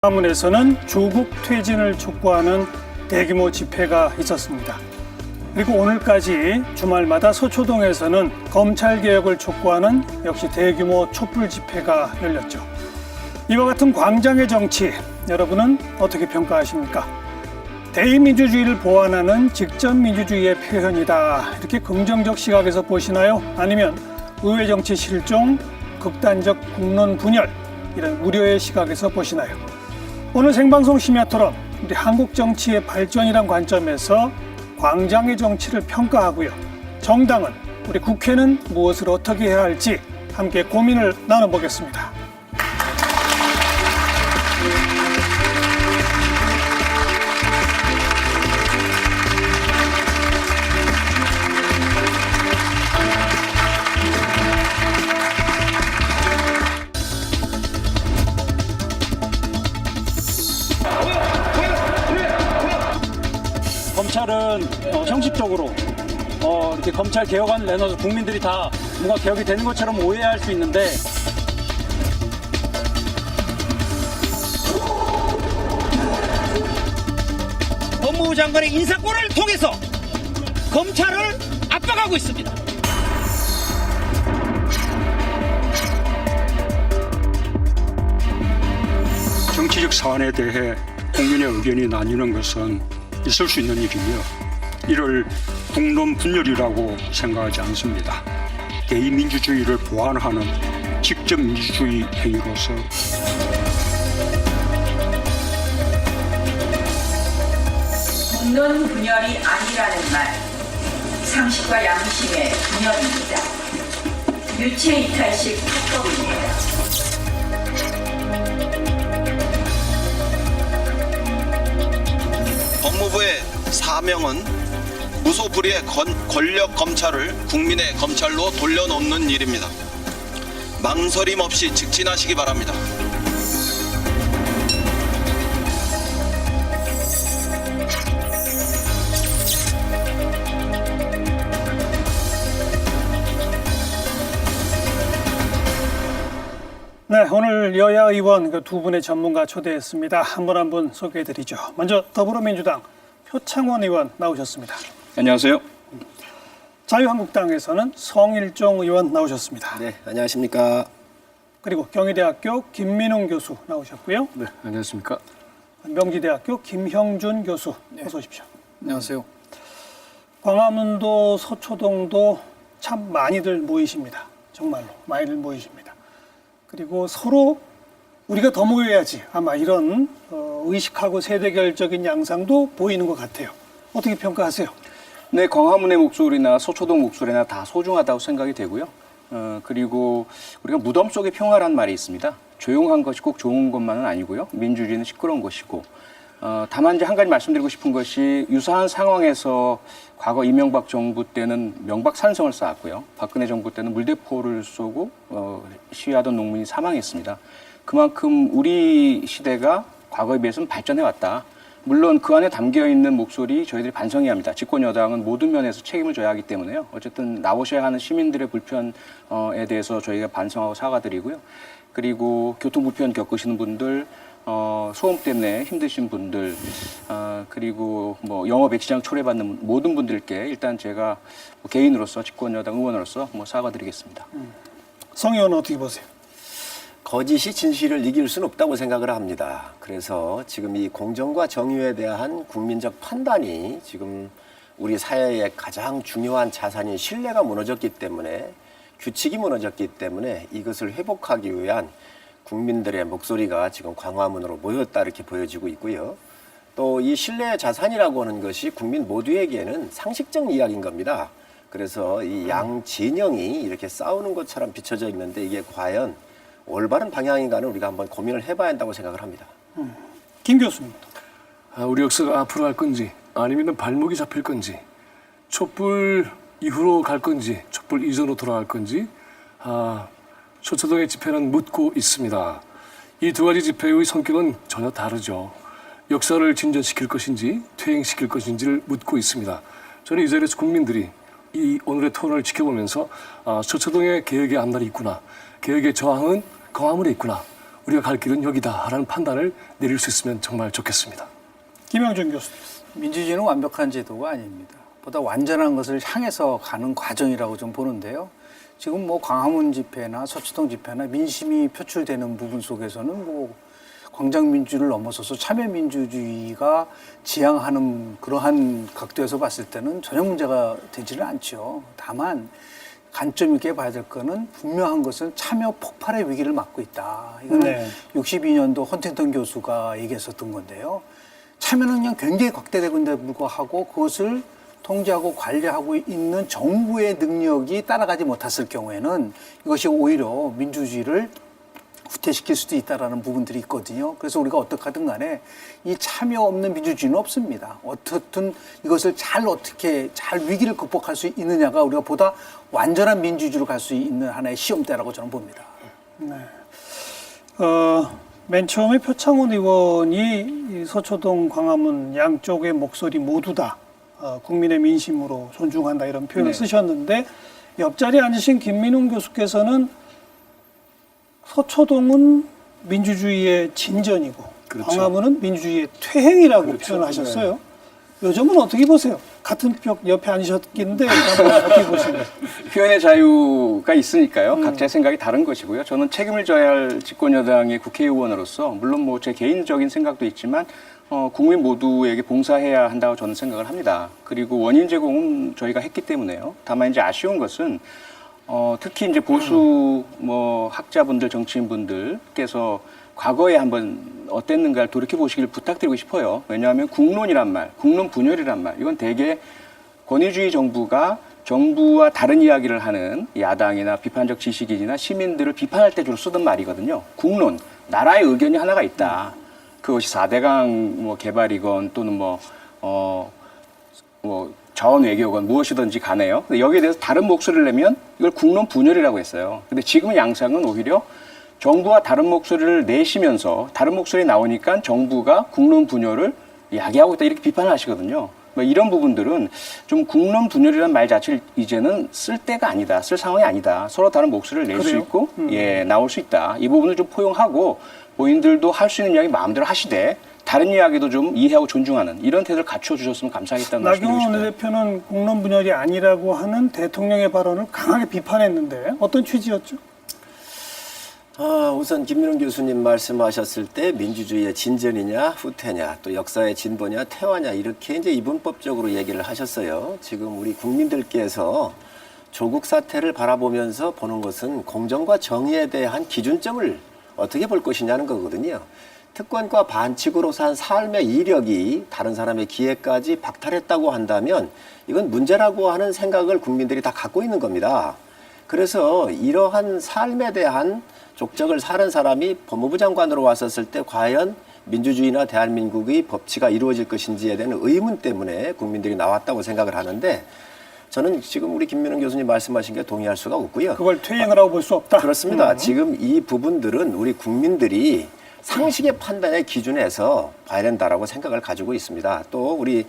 광화문에서는 조국 퇴진을 촉구하는 대규모 집회가 있었습니다. 그리고 오늘까지 주말마다 서초동에서는 검찰개혁을 촉구하는 역시 대규모 촛불 집회가 열렸죠. 이와 같은 광장의 정치, 여러분은 어떻게 평가하십니까? 대의민주주의를 보완하는 직접민주주의의 표현이다, 이렇게 긍정적 시각에서 보시나요? 아니면 의회 정치 실종, 극단적 국론 분열, 이런 우려의 시각에서 보시나요? 오늘 생방송 심야토론, 우리 한국 정치의 발전이란 관점에서 광장의 정치를 평가하고요. 정당은, 우리 국회는 무엇을 어떻게 해야 할지 함께 고민을 나눠보겠습니다. 검찰은 형식적으로 이렇게 검찰 개혁안을 내놔서 국민들이 다 뭔가 개혁이 되는 것처럼 오해할 수 있는데, 법무부 장관의 인사권을 통해서 검찰을 압박하고 있습니다. 정치적 사안에 대해 국민의 의견이 나뉘는 것은 있을 수 있는 일이며, 이를 국론 분열이라고 생각하지 않습니다. 대의민주주의를 보완하는 직접 민주주의 행위로서 국론 분열이 아니라는 말, 상식과 양심의 분열입니다. 유체 이탈식 합법입니다. 법무부의 사명은 무소불위의 권력 검찰을 국민의 검찰로 돌려놓는 일입니다. 망설임 없이 직진하시기 바랍니다. 네, 오늘 여야 의원 두 분의 전문가 초대했습니다. 한 분 한 분 소개해드리죠. 먼저 더불어민주당 표창원 의원 나오셨습니다. 안녕하세요. 자유한국당에서는 성일종 의원 나오셨습니다. 네, 안녕하십니까. 그리고 경희대학교 김민웅 교수 나오셨고요. 네, 안녕하십니까. 명지대학교 김형준 교수, 어서 오십시오. 안녕하세요. 광화문도 서초동도 참 많이들 모이십니다. 정말로 많이들 모이십니다. 그리고 서로 우리가 더 모여야지, 아마 이런 의식하고 세대결적인 양상도 보이는 것 같아요. 어떻게 평가하세요? 네, 광화문의 목소리나 서초동 목소리나 다 소중하다고 생각이 되고요. 그리고 우리가 무덤 속의 평화란 말이 있습니다. 조용한 것이 꼭 좋은 것만은 아니고요. 민주주의는 시끄러운 것이고, 다만 이제 한 가지 말씀드리고 싶은 것이, 유사한 상황에서 과거 이명박 정부 때는 명박산성을 쌓았고요. 박근혜 정부 때는 물대포를 쏘고 시위하던 농민이 사망했습니다. 그만큼 우리 시대가 과거에 비해서는 발전해왔다. 물론 그 안에 담겨있는 목소리 저희들이 반성해야 합니다. 집권 여당은 모든 면에서 책임을 져야 하기 때문에요. 어쨌든 나오셔야 하는 시민들의 불편에 대해서 저희가 반성하고 사과드리고요. 그리고 교통불편 겪으시는 분들, 소음 때문에 힘드신 분들, 그리고 뭐 영업에 지장 초래받는 모든 분들께 일단 제가 개인으로서, 집권 여당 의원으로서 사과드리겠습니다. 성 의원은 어떻게 보세요? 거짓이 진실을 이길 수는 없다고 생각을 합니다. 그래서 지금 이 공정과 정의에 대한 국민적 판단이 지금 우리 사회의 가장 중요한 자산인 신뢰가 무너졌기 때문에, 규칙이 무너졌기 때문에 이것을 회복하기 위한 국민들의 목소리가 지금 광화문으로 모였다, 이렇게 보여지고 있고요. 또 이 신뢰의 자산이라고 하는 것이 국민 모두에게는 상식적 이야기인 겁니다. 그래서 이 양 진영이 이렇게 싸우는 것처럼 비춰져 있는데, 이게 과연 올바른 방향인가는 우리가 한번 고민을 해봐야 한다고 생각을 합니다. 김 교수님. 우리 역사가 앞으로 갈 건지, 아니면 발목이 잡힐 건지, 촛불 이후로 갈 건지, 촛불 이전으로 돌아갈 건지, 서초동의 집회는 묻고 있습니다. 이 두 가지 집회의 성격은 전혀 다르죠. 역사를 진전시킬 것인지 퇴행시킬 것인지를 묻고 있습니다. 저는 이 자리에서 국민들이 이 오늘의 토론을 지켜보면서 서초동에 개혁의 앞날이 있구나, 개혁의 저항은 광화문에 있구나, 우리가 갈 길은 여기다라는 판단을 내릴 수 있으면 정말 좋겠습니다. 김영준 교수. 민주주의는 완벽한 제도가 아닙니다. 보다 완전한 것을 향해서 가는 과정이라고 좀 보는데요. 지금 뭐 광화문 집회나 서초동 집회나 민심이 표출되는 부분 속에서는 뭐 광장 민주를 넘어서서 참여 민주주의가 지향하는 그러한 각도에서 봤을 때는 전혀 문제가 되지는 않죠. 다만 관점 있게 봐야 될 거는 분명한 것은 참여 폭발의 위기를 맞고 있다. 이거는 네. 62년도 헌팅턴 교수가 얘기했었던 건데요. 참여는 그냥 굉장히 확대되고 있는데 불구하고 그것을 통제하고 관리하고 있는 정부의 능력이 따라가지 못했을 경우에는 이것이 오히려 민주주의를 후퇴시킬 수도 있다라는 부분들이 있거든요. 그래서 우리가 어떻게 하든 간에 이 참여 없는 민주주의는 없습니다. 어떻든 이것을 어떻게 잘 위기를 극복할 수 있느냐가 우리가 보다 완전한 민주주의로 갈 수 있는 하나의 시험대라고 저는 봅니다. 네. 맨 처음에 표창원 의원이 이 서초동, 광화문 양쪽의 목소리 모두 다 국민의 민심으로 존중한다 이런 표현을 네. 쓰셨는데 옆자리에 앉으신 김민웅 교수께서는 서초동은 민주주의의 진전이고 그렇죠. 광화문은 민주주의의 퇴행이라고 그렇죠. 표현하셨어요. 요즘은 어떻게 보세요? 같은 벽 옆에 앉으셨긴데 어떻게 보시나요? 표현의 자유가 있으니까요. 각자의 생각이 다른 것이고요. 저는 책임을 져야 할 집권여당의 국회의원으로서 물론 뭐 제 개인적인 생각도 있지만 국민 모두에게 봉사해야 한다고 저는 생각을 합니다. 그리고 원인 제공은 저희가 했기 때문에요. 다만 이제 아쉬운 것은 특히 이제 보수 뭐 학자분들, 정치인분들께서 과거에 한번 어땠는가를 돌이켜 보시길 부탁드리고 싶어요. 왜냐하면 국론이란 말, 국론 분열이란 말, 이건 대개 권위주의 정부가 정부와 다른 이야기를 하는 야당이나 비판적 지식인이나 시민들을 비판할 때 주로 쓰던 말이거든요. 국론, 나라의 의견이 하나가 있다. 그것이 4대강 뭐 개발이건 또는 자원 외교건 무엇이든지 간에요. 근데 여기에 대해서 다른 목소리를 내면 이걸 국론 분열이라고 했어요. 근데 지금 양상은 오히려 정부와 다른 목소리를 내시면서 다른 목소리 나오니까 정부가 국론 분열을 야기하고 있다 이렇게 비판을 하시거든요. 뭐 이런 부분들은 좀 국론 분열이라는 말 자체를 이제는 쓸 때가 아니다, 쓸 상황이 아니다. 서로 다른 목소리를 낼 수 있고 나올 수 있다. 이 부분을 좀 포용하고 본인들도 할 수 있는 이야기 마음대로 하시되 다른 이야기도 좀 이해하고 존중하는 이런 태도를 갖춰 주셨으면 감사하겠다는 말씀을 드리고 나경원 싶어요. 대표는 국론 분열이 아니라고 하는 대통령의 발언을 강하게 비판했는데 어떤 취지였죠? 우선 김민웅 교수님 말씀하셨을 때 민주주의의 진전이냐 후퇴냐 또 역사의 진보냐 퇴화냐 이렇게 이제 이분법적으로 얘기를 하셨어요. 지금 우리 국민들께서 조국 사태를 바라보면서 보는 것은 공정과 정의에 대한 기준점을 어떻게 볼 것이냐는 거거든요. 특권과 반칙으로서 한 삶의 이력이 다른 사람의 기회까지 박탈했다고 한다면 이건 문제라고 하는 생각을 국민들이 다 갖고 있는 겁니다. 그래서 이러한 삶에 대한 족적을 사는 사람이 법무부 장관으로 왔었을 때 과연 민주주의나 대한민국의 법치가 이루어질 것인지에 대한 의문 때문에 국민들이 나왔다고 생각을 하는데 저는 지금 우리 김민웅 교수님 말씀하신 게 동의할 수가 없고요. 그걸 퇴행을 하고 볼 수 없다. 그렇습니다. 지금 이 부분들은 우리 국민들이 상식의 판단의 기준에서 봐야 된다라고 생각을 가지고 있습니다. 또 우리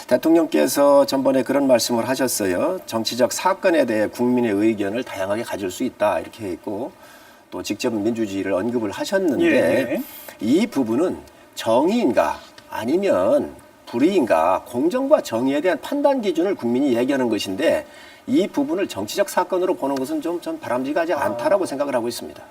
대통령께서 전번에 그런 말씀을 하셨어요. 정치적 사건에 대해 국민의 의견을 다양하게 가질 수 있다 이렇게 했고 또 직접 민주주의를 언급을 하셨는데 이 부분은 정의인가 아니면 불의인가 공정과 정의에 대한 판단 기준을 국민이 얘기하는 것인데 이 부분을 정치적 사건으로 보는 것은 좀 바람직하지 않다라고 생각을 하고 있습니다.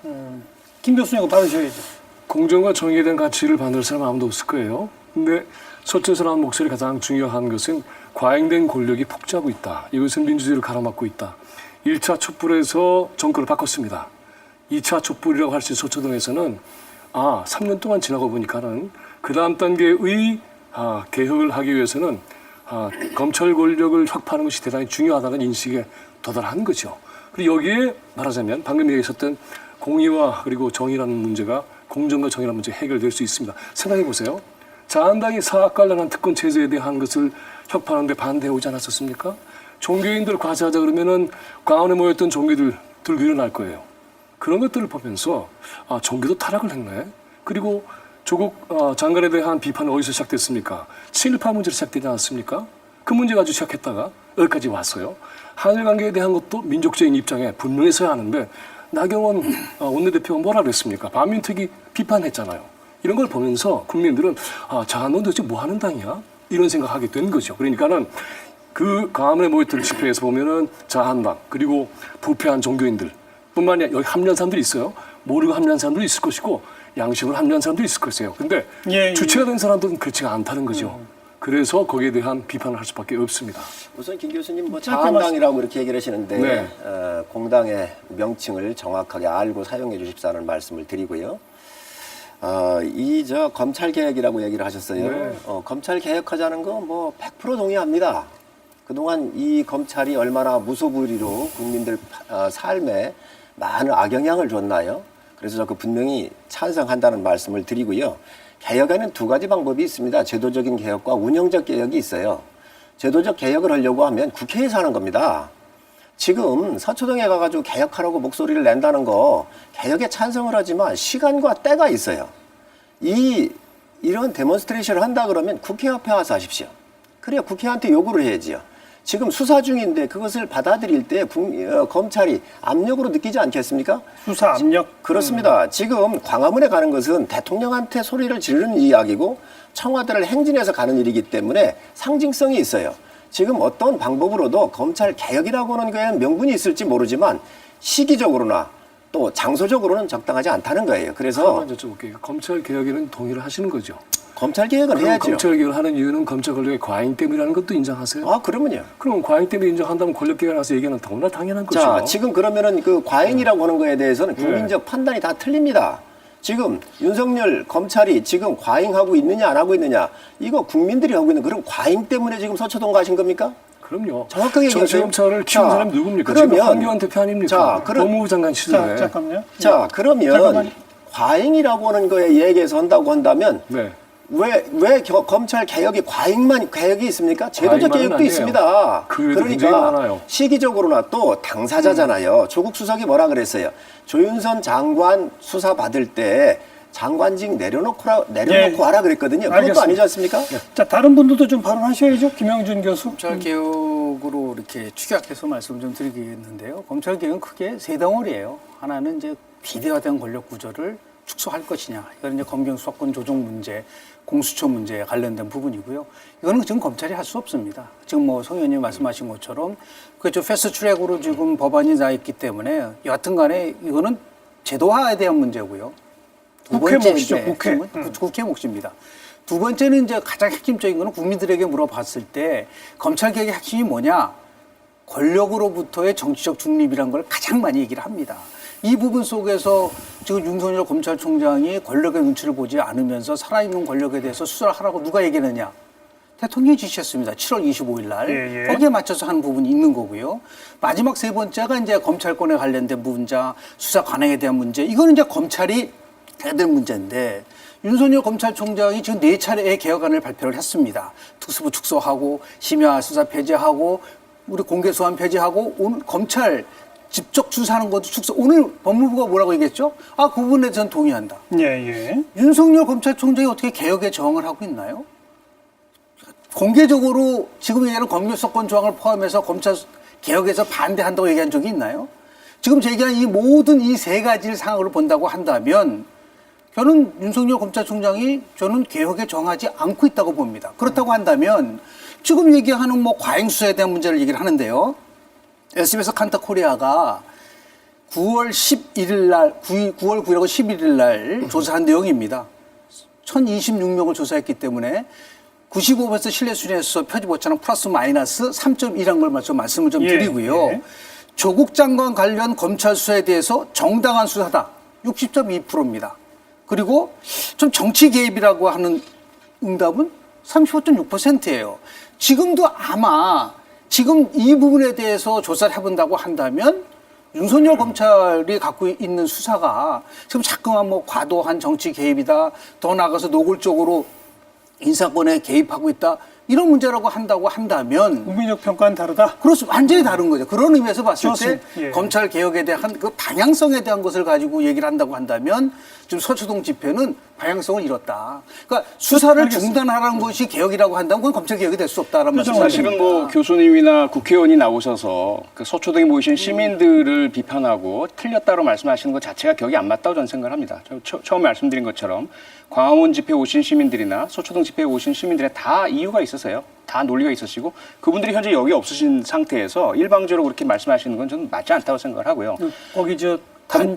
김 교수님 이거 받으셔야죠. 공정과 정의에 대한 가치를 받을 사람 아무도 없을 거예요. 근데 서초에서 나온 목소리 가장 중요한 것은 과잉된 권력이 폭주하고 있다. 이것은 민주주의를 가로막고 있다. 1차 촛불에서 정권을 바꿨습니다. 2차 촛불이라고 할 수 있는 서초동에서는 3년 동안 지나고 보니까는 그 다음 단계의 개혁을 하기 위해서는 검찰 권력을 확보하는 것이 대단히 중요하다는 인식에 도달한 거죠. 그리고 여기에 말하자면 방금 얘기하셨던 공의와 그리고 정의라는 문제가 공정과 정의라는 문제 해결될 수 있습니다. 생각해 보세요. 자한당이 사학 관련한 특권 체제에 대한 것을 협파하는데 반대해 오지 않았었습니까? 종교인들 과세하자 그러면은 광화문에 모였던 종교들 들고 일어날 거예요. 그런 것들을 보면서 종교도 타락을 했네. 그리고 조국 장관에 대한 비판은 어디서 시작됐습니까? 친일파 문제로 시작되지 않았습니까? 그 문제 가지고 시작했다가 여기까지 왔어요. 한일 관계에 대한 것도 민족적인 입장에 분명히 서야 하는데 나경원 원내대표가 뭐라 그랬습니까? 반민특위 비판했잖아요. 이런 걸 보면서 국민들은 자한당은 도대체 뭐 하는 당이야? 이런 생각하게 된 거죠. 그러니까는 그 광화문에 모였던 집회에서 보면은 자한당 그리고 부패한 종교인들 뿐만 아니라 여기 합류한 사람들이 있어요. 모르고 합류한 사람들도 있을 것이고 양심으로 합류한 사람도 있을 것이에요. 근데 주체가 된 사람들은 그렇지가 않다는 거죠. 그래서 거기에 대한 비판을 할 수밖에 없습니다. 우선 김 교수님 뭐 자한당이라고 이렇게 얘기를 하시는데 네. 공당의 명칭을 정확하게 알고 사용해 주십사는 말씀을 드리고요. 이 검찰 개혁이라고 얘기를 하셨어요. 네. 검찰 개혁하자는 거 뭐 100% 동의합니다. 그동안 이 검찰이 얼마나 무소불위로 국민들 삶에 많은 악영향을 줬나요? 그래서 그 분명히 찬성한다는 말씀을 드리고요. 개혁에는 두 가지 방법이 있습니다. 제도적인 개혁과 운영적 개혁이 있어요. 제도적 개혁을 하려고 하면 국회에서 하는 겁니다. 지금 서초동에 가가지고 개혁하라고 목소리를 낸다는 거 개혁에 찬성을 하지만 시간과 때가 있어요. 이런 데몬스트레이션을 한다 그러면 국회 앞에 와서 하십시오. 그래야 국회한테 요구를 해야지요. 지금 수사 중인데 그것을 받아들일 때 검찰이 압력으로 느끼지 않겠습니까? 수사 압력? 그렇습니다. 지금 광화문에 가는 것은 대통령한테 소리를 지르는 이야기고 청와대를 행진해서 가는 일이기 때문에 상징성이 있어요. 지금 어떤 방법으로도 검찰 개혁이라고 하는 거에는 명분이 있을지 모르지만 시기적으로나 또 장소적으로는 적당하지 않다는 거예요. 그래서 한번 여쭤볼게요. 검찰 개혁에는 동의를 하시는 거죠? 검찰 개혁을 해야죠. 검찰 개혁을 하는 이유는 검찰 권력의 과잉 때문이라는 것도 인정하세요? 그러면요. 그럼 과잉 때문에 인정한다면 권력 개혁에 나서 얘기하는 너무나 당연한 거죠. 자, 지금 그러면은 그 과잉이라고 하는 거에 대해서는 국민적 판단이 다 틀립니다. 지금 윤석열 검찰이 지금 과잉하고 있느냐 안 하고 있느냐 이거 국민들이 하고 있는 그런 과잉 때문에 지금 서초동 가신 겁니까? 그럼요. 정확하게 얘기하세요. 정치검찰을 키운 사람이 누굽니까? 그러면 지금 황교안 대표 아닙니까? 법무부 장관 시절에. 잠깐만요. 자, 그러면 과잉이라고 하는 거에 얘기해서 한다고 한다면 네. 왜 검찰 개혁이 개혁이 있습니까? 제도적 개혁도 아니에요. 있습니다. 그러니까 시기적으로나 또 당사자잖아요. 조국 수석이 뭐라 그랬어요? 조윤선 장관 수사 받을 때 장관직 내려놓고 하라 그랬거든요. 그것도 알겠습니다. 아니지 않습니까? 자, 다른 분들도 좀 발언하셔야죠. 김영준 교수. 검찰 개혁으로 이렇게 축약해서 말씀 좀 드리겠는데요. 검찰 개혁은 크게 세 덩어리예요. 하나는 이제 비대화된 권력 구조를 축소할 것이냐. 이건 이제 검경 수사권 조정 문제, 공수처 문제에 관련된 부분이고요. 이거는 지금 검찰이 할 수 없습니다. 지금 뭐 성 의원님 말씀하신 것처럼 그게 패스트 트랙으로 지금 법안이 나 있기 때문에 여하튼 간에 이거는 제도화에 대한 문제고요. 국회 몫이죠, 국회. 국회 몫입니다. 두 번째는 이제 가장 핵심적인 거는 국민들에게 물어봤을 때 검찰 개혁의 핵심이 뭐냐? 권력으로부터의 정치적 중립이라는 걸 가장 많이 얘기를 합니다. 이 부분 속에서 지금 윤석열 검찰총장이 권력의 눈치를 보지 않으면서 살아있는 권력에 대해서 수사를 하라고 누가 얘기했느냐? 대통령이 지시했습니다. 7월 25일 날. 거기에 맞춰서 하는 부분이 있는 거고요. 마지막 세 번째가 이제 검찰권에 관련된 문제, 수사 관행에 대한 문제. 이거는 이제 검찰이 해야 될 문제인데 윤석열 검찰총장이 지금 4차례의 개혁안을 발표를 했습니다. 특수부 축소하고 심야 수사 폐지하고 우리 공개 소환 폐지하고 오늘 검찰 직접 수사하는 것도 축소. 오늘 법무부가 뭐라고 얘기했죠? 그 부분에 전 동의한다. 윤석열 검찰총장이 어떻게 개혁에 저항을 하고 있나요? 공개적으로 지금 얘기하는 검경수사권 조항을 포함해서 검찰 개혁에서 반대한다고 얘기한 적이 있나요? 지금 제기한 이 모든 이 세 가지를 상황으로 본다고 한다면 저는 윤석열 검찰총장이 저는 개혁에 정하지 않고 있다고 봅니다. 그렇다고 한다면 지금 얘기하는 뭐 과잉 수사에 대한 문제를 얘기를 하는데요. SBS 칸타코리아가 9월 11일 날, 9월 9일하고 11일 날 조사한 내용입니다. 1026명을 조사했기 때문에 95% 신뢰 수준에서 표지 오차는 플러스 마이너스 3.1한 걸 말씀을 좀 드리고요. 조국 장관 관련 검찰 수사에 대해서 정당한 수사다. 60.2%입니다. 그리고 좀 정치 개입이라고 하는 응답은 35.6%예요. 지금도 아마 지금 이 부분에 대해서 조사를 해본다고 한다면 윤석열 검찰이 갖고 있는 수사가 지금 자꾸만 뭐 과도한 정치 개입이다. 더 나아가서 노골적으로 인사권에 개입하고 있다. 이런 문제라고 한다면 국민적 평가는 다르다. 그렇습니다. 완전히 다른 거죠. 그런 의미에서 봤을 좋습니다. 때 예. 검찰 개혁에 대한 그 방향성에 대한 것을 가지고 얘기를 한다고 한다면 지금 서초동 집회는 방향성을 잃었다. 그러니까 수사를 알겠습니다. 중단하라는 것이 개혁이라고 한다면 그건 검찰 개혁이 될 수 없다라는 그죠. 말씀입니다. 사실은 뭐 교수님이나 국회의원이 나오셔서 그 서초동에 모이신 시민들을 비판하고 틀렸다고 말씀하시는 것 자체가 격이 안 맞다고 저는 생각을 합니다. 처음 말씀드린 것처럼 광화문 집회에 오신 시민들이나 서초동 집회에 오신 시민들의 다 이유가 있으세요. 다 논리가 있으시고 그분들이 현재 여기 없으신 상태에서 일방적으로 그렇게 말씀하시는 건 저는 맞지 않다고 생각을 하고요. 거기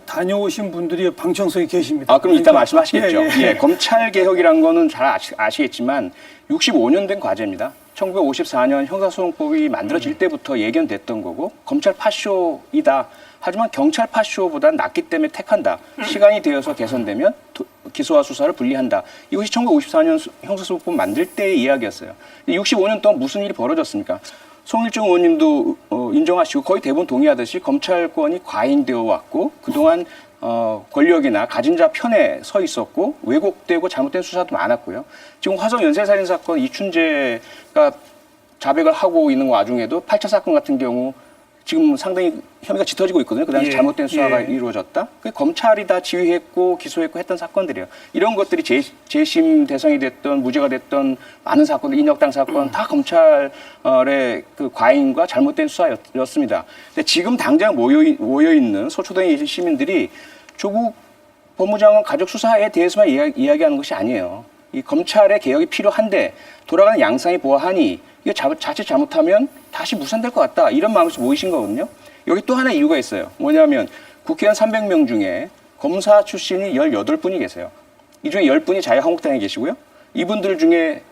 다녀오신 분들이 방청석에 계십니다. 아, 그럼 이따 말씀하시겠죠. 예, 예. 검찰 개혁이란 거는 잘 아시겠지만 65년 된 과제입니다. 1954년 형사소송법이 만들어질 때부터 예견됐던 거고 검찰 파쇼이다. 하지만 경찰 파쇼보다는 낫기 때문에 택한다. 시간이 되어서 개선되면 기소와 수사를 분리한다. 이것이 1954년 형사소송법 만들 때의 이야기였어요. 65년 동안 무슨 일이 벌어졌습니까? 송일정 의원님도 인정하시고 거의 대부분 동의하듯이 검찰권이 과잉되어 왔고 그동안 권력이나 가진 자 편에 서 있었고 왜곡되고 잘못된 수사도 많았고요. 지금 화성 연쇄살인 사건 이춘재가 자백을 하고 있는 와중에도 8차 사건 같은 경우 지금 상당히 혐의가 짙어지고 있거든요. 그 당시 예, 잘못된 수사가 예. 이루어졌다. 검찰이 다 지휘했고 기소했고 했던 사건들이에요. 이런 것들이 재심 대상이 됐던 무죄가 됐던 많은 사건들, 인혁당 사건 다 검찰의 그 과잉과 잘못된 수사였습니다. 근데 지금 당장 모여 있는 서초동에 계신 시민들이 조국 법무장관 가족 수사에 대해서만 이야기하는 것이 아니에요. 이 검찰의 개혁이 필요한데 돌아가는 양상이 보아하니 이거 자칫 잘못하면 다시 무산될 것 같다. 이런 마음에서 모이신 거거든요. 여기 또 하나 이유가 있어요. 뭐냐면 국회의원 300명 중에 검사 출신이 18분이 계세요. 이 중에 10분이 자유한국당에 계시고요. 이분들 중에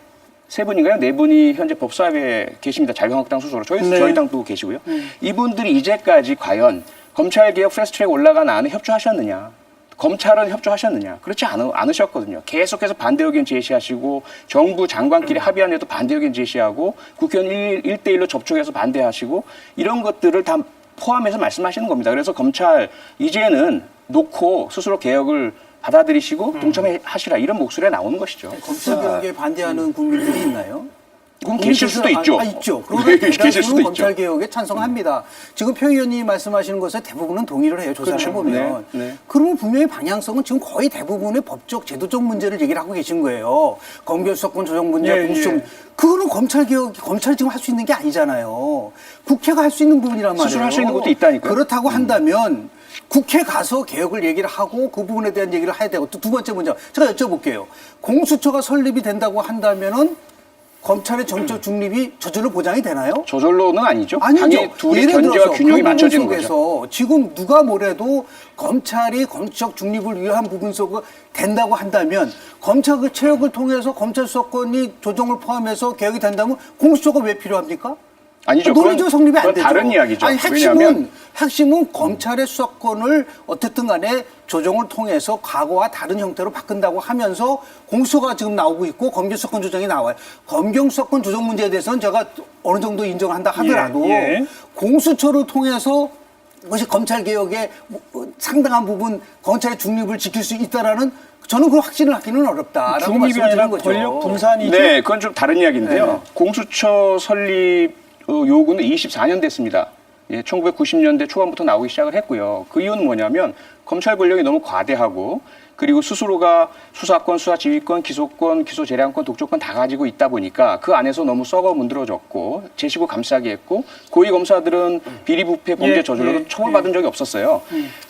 3분인가요? 4분이 현재 법사위에 계십니다. 자유한국당 소속으로. 저희 당도 계시고요. 이분들이 이제까지 과연 검찰개혁 패스트트랙 올라간 안에 협조하셨느냐. 검찰은 협조하셨느냐? 그렇지 않으셨거든요. 계속해서 반대 의견 제시하시고 정부 장관끼리 합의안에도 반대 의견 제시하고 국회의원 1대1로 접촉해서 반대하시고 이런 것들을 다 포함해서 말씀하시는 겁니다. 그래서 검찰 이제는 놓고 스스로 개혁을 받아들이시고 동참하시라 이런 목소리가 나오는 것이죠. 검찰 개혁에 반대하는 국민들이 있나요? 그럼 계실 수도 있죠. 있죠. 그러면 계실 수도 대다수는 있죠. 검찰 개혁에 찬성합니다. 지금 표 의원님이 말씀하시는 것에 대부분은 동의를 해요. 조사를 그렇죠. 해보면. 네, 네. 그러면 분명히 방향성은 지금 거의 대부분의 법적, 제도적 문제를 얘기를 하고 계신 거예요. 검경수사권 조정 문제, 예, 공수처 예. 그거는 검찰 개혁, 검찰이 지금 할 수 있는 게 아니잖아요. 국회가 할 수 있는 부분이란 말이에요. 스스로 할 수 있는 것도 있다니까요. 그렇다고 한다면 국회 가서 개혁을 얘기를 하고 그 부분에 대한 얘기를 해야 되고 또 두 번째 문제 제가 여쭤볼게요. 공수처가 설립이 된다고 한다면은 검찰의 정적 중립이 저절로 보장이 되나요? 저절로는 아니죠. 아니죠. 당연히 둘의 예를 견제와 들어서 균형이 그 맞춰지는 부분 거죠. 속에서 지금 누가 뭐래도 검찰이 검적 중립을 위한 부분 속에 된다고 한다면 검찰 그 체육을 통해서 검찰 수사권이 조정을 포함해서 개혁이 된다면 공수처가 왜 필요합니까? 아니죠. 논리적 성립이 안 그건 되죠. 다른 이야기죠. 아니, 왜냐하면 핵심은 검찰의 수사권을 어쨌든 간에 조정을 통해서 과거와 다른 형태로 바꾼다고 하면서 공수처가 지금 나오고 있고 검경수사권 조정이 나와요. 검경수사권 조정 문제에 대해서는 제가 어느 정도 인정한다 하더라도 예, 예. 공수처를 통해서 그것이 검찰 개혁의 상당한 부분 검찰의 중립을 지킬 수 있다라는 저는 그 확신을 하기는 어렵다라고 중립이 말씀을 아니라 드리는 거죠. 권력 분산이죠. 네, 그건 좀 다른 이야기인데요. 네. 공수처 설립 요구는 24년 됐습니다. 예, 1990년대 초반부터 나오기 시작을 했고요. 그 이유는 뭐냐면 검찰 권력이 너무 과대하고 그리고 스스로가 수사권, 수사지휘권, 기소권, 기소재량권, 독촉권 다 가지고 있다 보니까 그 안에서 너무 썩어 문드러졌고 제시고 감싸게 했고 고위 검사들은 비리부패 범죄 저질러도 처벌받은 적이 없었어요.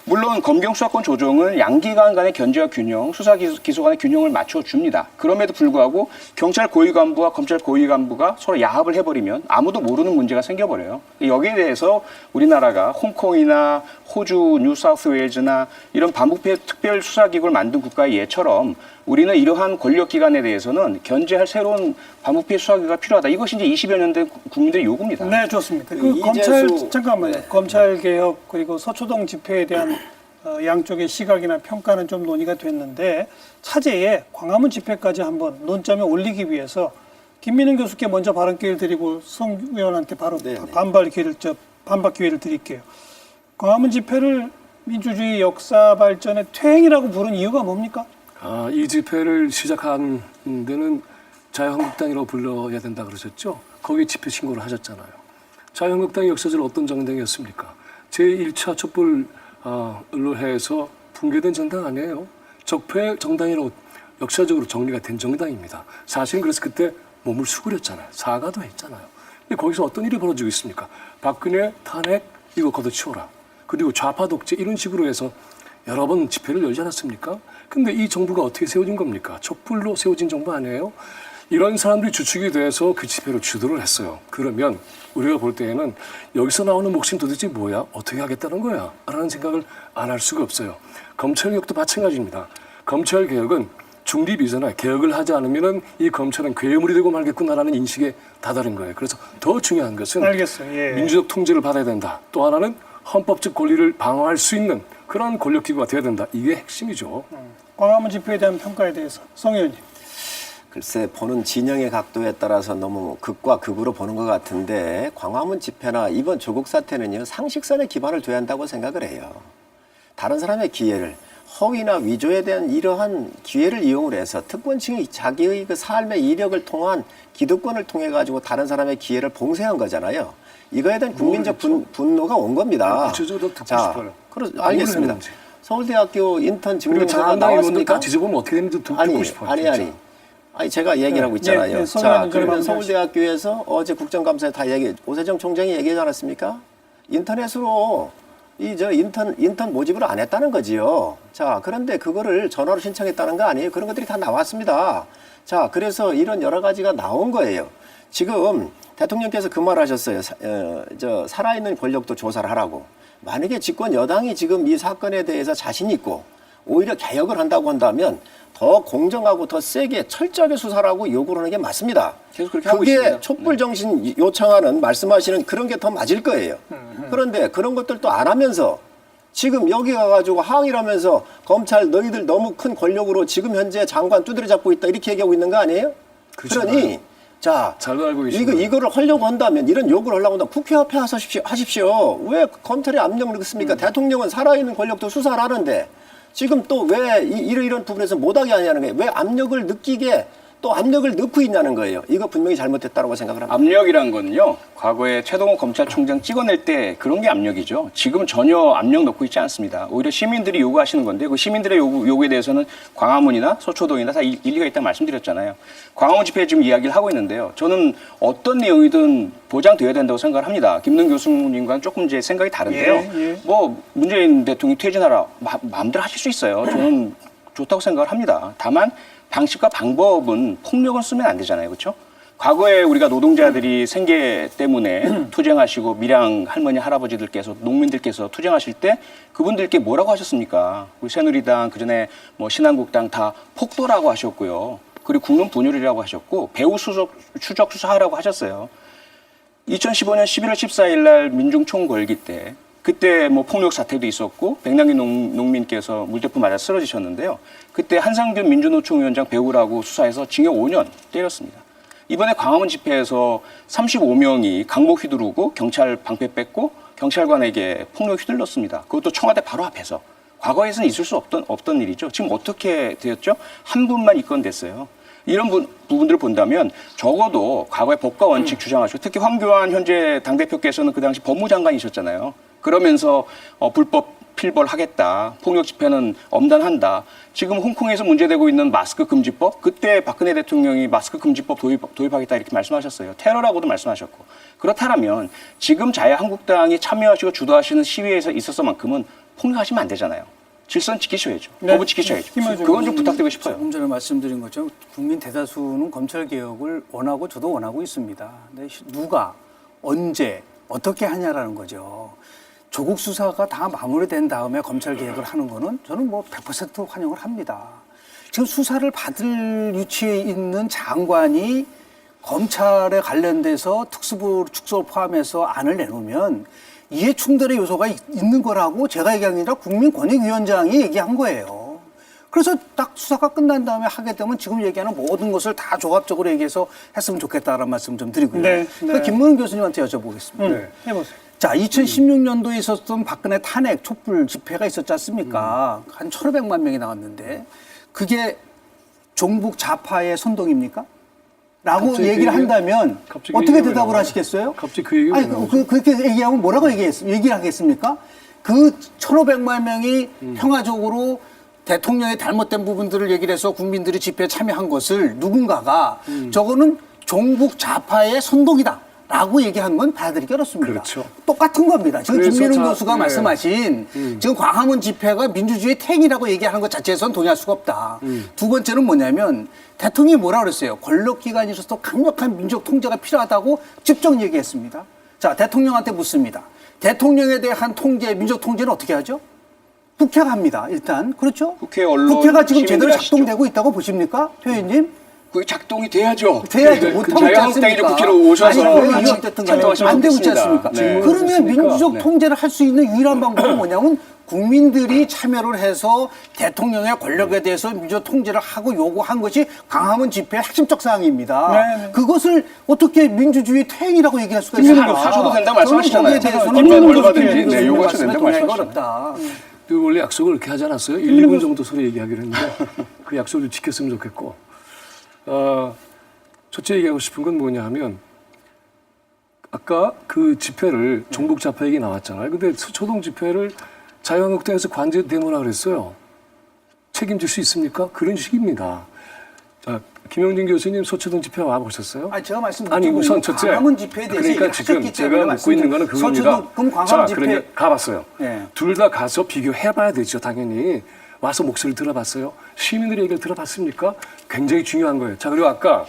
물론 검경수사권 조정은 양기관 간의 견제와 균형, 수사 기소 간의 균형을 맞춰줍니다. 그럼에도 불구하고 경찰 고위 간부와 검찰 고위 간부가 서로 야합을 해버리면 아무도 모르는 문제가 생겨버려요. 여기에 대해서 우리나라가 홍콩이나 호주, 뉴사우스웨일즈나 이런 반부패 특별 수사기구를 만든 국가의 예처럼 우리는 이러한 권력기관에 대해서는 견제할 새로운 반부패 수사기구가 필요하다. 이것이 이제 20여 년 된 국민들의 요구입니다. 네, 좋습니다. 그 이재수- 검찰 잠깐만요. 네. 검찰 개혁 그리고 서초동 집회에 대한 양쪽의 시각이나 평가는 좀 논의가 됐는데 차제에 광화문 집회까지 한번 논점에 올리기 위해서 김민은 교수께 먼저 발언 기회를 드리고 성 의원한테 바로 반박 기회를 드릴게요. 광화문 집회를 민주주의 역사 발전의 퇴행이라고 부른 이유가 뭡니까? 이 집회를 시작한 데는 자유한국당이라고 불러야 된다 그러셨죠? 거기에 집회 신고를 하셨잖아요. 자유한국당이 역사적으로 어떤 정당이었습니까? 제1차 촛불 의뢰해서 붕괴된 정당 아니에요. 적폐 정당이라고 역사적으로 정리가 된 정당입니다. 사실은 그래서 그때 몸을 수그렸잖아요. 사과도 했잖아요. 근데 거기서 어떤 일이 벌어지고 있습니까? 박근혜 탄핵 이거 걷어치워라. 그리고 좌파 독재 이런 식으로 해서 여러 번 집회를 열지 않았습니까? 근데 이 정부가 어떻게 세워진 겁니까? 촛불로 세워진 정부 아니에요? 이런 사람들이 주축이 돼서 그 집회를 주도를 했어요. 그러면 우리가 볼 때에는 여기서 나오는 몫이 도대체 뭐야? 어떻게 하겠다는 거야? 라는 생각을 안 할 수가 없어요. 검찰개혁도 마찬가지입니다. 검찰개혁은 중립 이전에 개혁을 하지 않으면 이 검찰은 괴물이 되고 말겠구나라는 인식에 다다른 거예요. 그래서 더 중요한 것은 알겠어요. 예. 민주적 통제를 받아야 된다. 또 하나는 헌법적 권리를 방어할 수 있는 그런 권력기구가 돼야 된다. 이게 핵심이죠. 광화문 집회에 대한 평가에 대해서 성 의원님. 글쎄 보는 진영의 각도에 따라서 너무 극과 극으로 보는 것 같은데 광화문 집회나 이번 조국 사태는요 상식선에 기반을 둬야 한다고 생각을 해요. 다른 사람의 기회를 허위나 위조에 대한 이러한 기회를 이용을 해서 특권층이 자기의 그 삶의 이력을 통한 기득권을 통해 가지고 다른 사람의 기회를 봉쇄한 거잖아요. 이거에 대한 국민적 분노가 온 겁니다. 구체적으로 듣고 싶어요. 알겠습니다. 서울대학교 인턴 증명서가 자한당 의원들 나왔습니까? 다 뒤져보면 어떻게 되는지 듣고 싶어요. 아니 제가 얘기를 하고 있잖아요. 예, 자, 그러면 서울대학교에서 어제 국정감사에 다 오세정 총장이 얘기하지 않았습니까? 인터넷으로 인턴 모집을 안 했다는 거지요. 자, 그런데 그거를 전화로 신청했다는 거 아니에요? 그런 것들이 다 나왔습니다. 자, 그래서 이런 여러 가지가 나온 거예요. 지금 대통령께서 그 말 하셨어요. 살아있는 권력도 조사를 하라고. 만약에 집권 여당이 지금 이 사건에 대해서 자신 있고 오히려 개혁을 한다고 한다면 더 공정하고 더 세게 철저하게 수사를 하고 요구를 하는 게 맞습니다. 계속 그렇게 하고 그게 있습니다. 촛불 정신 요청하는 말씀하시는 그런 게 더 맞을 거예요. 그런데 그런 것들도 안 하면서 지금 여기 가가지고 항의를 하면서 검찰 너희들 너무 큰 권력으로 지금 현재 장관 두드려 잡고 있다 이렇게 얘기하고 있는 거 아니에요? 그러니 자 잘 알고 계시네요. 이거를 하려고 한다면 이런 요구를 하려고 한다면 국회 앞에 하십시오. 왜 검찰에 압력을 넣습니까? 대통령은 살아있는 권력도 수사를 하는데 지금 또 왜 이런 부분에서 못하게 하냐는 거예요. 왜 압력을 느끼게 또 압력을 넣고 있냐는 거예요. 이거 분명히 잘못됐다고 생각을 합니다. 압력이란 거는요. 과거에 최동호 검찰총장 찍어낼 때 그런 게 압력이죠. 지금은 전혀 압력 넣고 있지 않습니다. 오히려 시민들이 요구하시는 건데 그 시민들의 요구에 대해서는 광화문이나 서초동이나 다 일리가 있다고 말씀드렸잖아요. 광화문 집회에 지금 이야기를 하고 있는데요. 저는 어떤 내용이든 보장돼야 된다고 생각을 합니다. 김능 교수님과는 조금 이제 생각이 다른데요. 뭐 문재인 대통령이 퇴진하라 마음대로 하실 수 있어요. 저는 좋다고 생각을 합니다. 다만 방식과 방법은 폭력은 쓰면 안 되잖아요. 그렇죠? 과거에 우리가 노동자들이 생계 때문에 투쟁하시고 밀양 할머니 할아버지들께서 농민들께서 투쟁하실 때 그분들께 뭐라고 하셨습니까? 우리 새누리당 그전에 뭐 신한국당 다 폭도라고 하셨고요. 그리고 국론 분열이라고 하셨고 배후 추적 수사하라고 하셨어요. 2015년 11월 14일 날 민중총 걸기 때 그때 뭐 폭력 사태도 있었고 백남기 농민께서 물대포 맞아 쓰러지셨는데요. 그때 한상균 민주노총 위원장 배우라고 수사해서 징역 5년 때렸습니다. 이번에 광화문 집회에서 35명이 강목 휘두르고 경찰 방패 뺏고 경찰관에게 폭력 휘둘렀습니다. 그것도 청와대 바로 앞에서. 과거에서는 있을 수 없던 일이죠. 지금 어떻게 되었죠? 한 분만 입건됐어요. 이런 부분들을 본다면 적어도 과거의 법과 원칙 주장하시고 특히 황교안 현재 당대표께서는 그 당시 법무장관이셨잖아요. 그러면서 불법 필벌하겠다. 폭력 집회는 엄단한다. 지금 홍콩에서 문제되고 있는 마스크 금지법. 그때 박근혜 대통령이 마스크 금지법 도입하겠다 이렇게 말씀하셨어요. 테러라고도 말씀하셨고. 그렇다면 지금 자유한국당이 참여하시고 주도하시는 시위에서 있어서만큼은 폭력하시면 안 되잖아요. 질서는 지키셔야죠. 법을 지키셔야죠. 그건 좀 부탁드리고 싶어요. 조금 전에 말씀드린 것처럼 국민 대다수는 검찰개혁을 원하고 저도 원하고 있습니다. 근데 누가 언제 어떻게 하냐라는 거죠. 조국 수사가 다 마무리된 다음에 검찰개혁을 하는 거는 저는 뭐 100% 환영을 합니다. 지금 수사를 받을 위치에 있는 장관이 검찰에 관련돼서 특수부 축소를 포함해서 안을 내놓으면 이해 충돌의 요소가 있는 거라고 제가 얘기한 게 아니라 국민권익위원장이 얘기한 거예요. 그래서 딱 수사가 끝난 다음에 하게 되면 지금 얘기하는 모든 것을 다 조합적으로 얘기해서 했으면 좋겠다라는 말씀 좀 드리고요. 그러니까 김문은 교수님한테 여쭤보겠습니다. 해보세요. 자, 2016년도에 있었던 박근혜 탄핵 촛불 집회가 있었지 않습니까? 한 1,500만 명이 나왔는데 그게 종북 좌파의 선동입니까? 라고 갑자기 얘기를 그 얘기- 한다면 갑자기 그 어떻게 얘기가 대답을 왜 하시겠어요? 갑자기 그 얘기가 아니, 왜 나오죠? 그렇게 얘기하면 뭐라고 얘기를 하겠습니까? 그 1,500만 명이 평화적으로 대통령의 잘못된 부분들을 얘기를 해서 국민들이 집회에 참여한 것을 누군가가 저거는 종북 좌파의 선동이다. 라고 얘기한 건 받아들이기 어렵습니다. 그렇죠. 똑같은 겁니다. 지금 그래서 김민웅 자, 교수가 네. 말씀하신 지금 광화문 집회가 민주주의의 탱이라고 얘기하는 것 자체에선 동의할 수가 없다. 두 번째는 뭐냐면 대통령이 뭐라 그랬어요? 권력기관으로서 강력한 민족 통제가 필요하다고 직접 얘기했습니다. 자, 대통령한테 묻습니다. 대통령에 대한 통제, 민족 통제는 어떻게 하죠? 국회가 합니다. 일단 그렇죠? 국회 언론 국회가 지금 시민들 제대로 하시죠. 작동되고 있다고 보십니까, 표현님? 그게 작동이 돼야죠. 돼야죠. 그 못하고 있지 자유한국당이 않습니까? 국회로 오셔서 아니, 왜 같이 어쨌든 간에 작동하시면 안 되고 있지 좋겠습니다. 않습니까? 네. 그러면 그렇습니까? 민주적 네. 통제를 할 수 있는 유일한 방법은 뭐냐면 국민들이 참여를 해서 대통령의 권력에 대해서 민주적 통제를 하고 요구한 것이 광화문 집회의 핵심적 사항입니다. 네, 네. 그것을 어떻게 민주주의 퇴행이라고 얘기할 수가 김민웅 있습니까? 교수 하셔도 된다고 말씀하시잖아요. 저는 거기에 얼마나 대해서는 얼마든지 네, 요구하셔도 된다고 동의하기가 말씀하시잖아요. 어렵다. 그 원래 약속을 그렇게 하지 않았어요? 1, 2분 정도 서로 얘기하기로 했는데 그 약속을 지켰으면 좋겠고 첫째 얘기하고 싶은 건 뭐냐 하면 아까 그 집회를 종북 좌파 얘기 나왔잖아요. 근데 서초동 집회를 자유한국당에서 관제 데모라 그랬어요. 책임질 수 있습니까? 그런 식입니다. 자, 김영진 교수님 서초동 집회 와보셨어요? 아니, 제가 말씀 아니 우선 첫째 광화문 집회에 대해서 그러니까 얘기를 지금 하셨기 제가 때문에 묻고 있는 거는 그겁니다. 서초동, 그럼 광화문 자, 집회 그러니까 가봤어요. 네. 둘 다 가서 비교해봐야 되죠, 당연히. 와서 목소리를 들어봤어요. 시민들의 얘기를 들어봤습니까? 굉장히 중요한 거예요. 자, 그리고 아까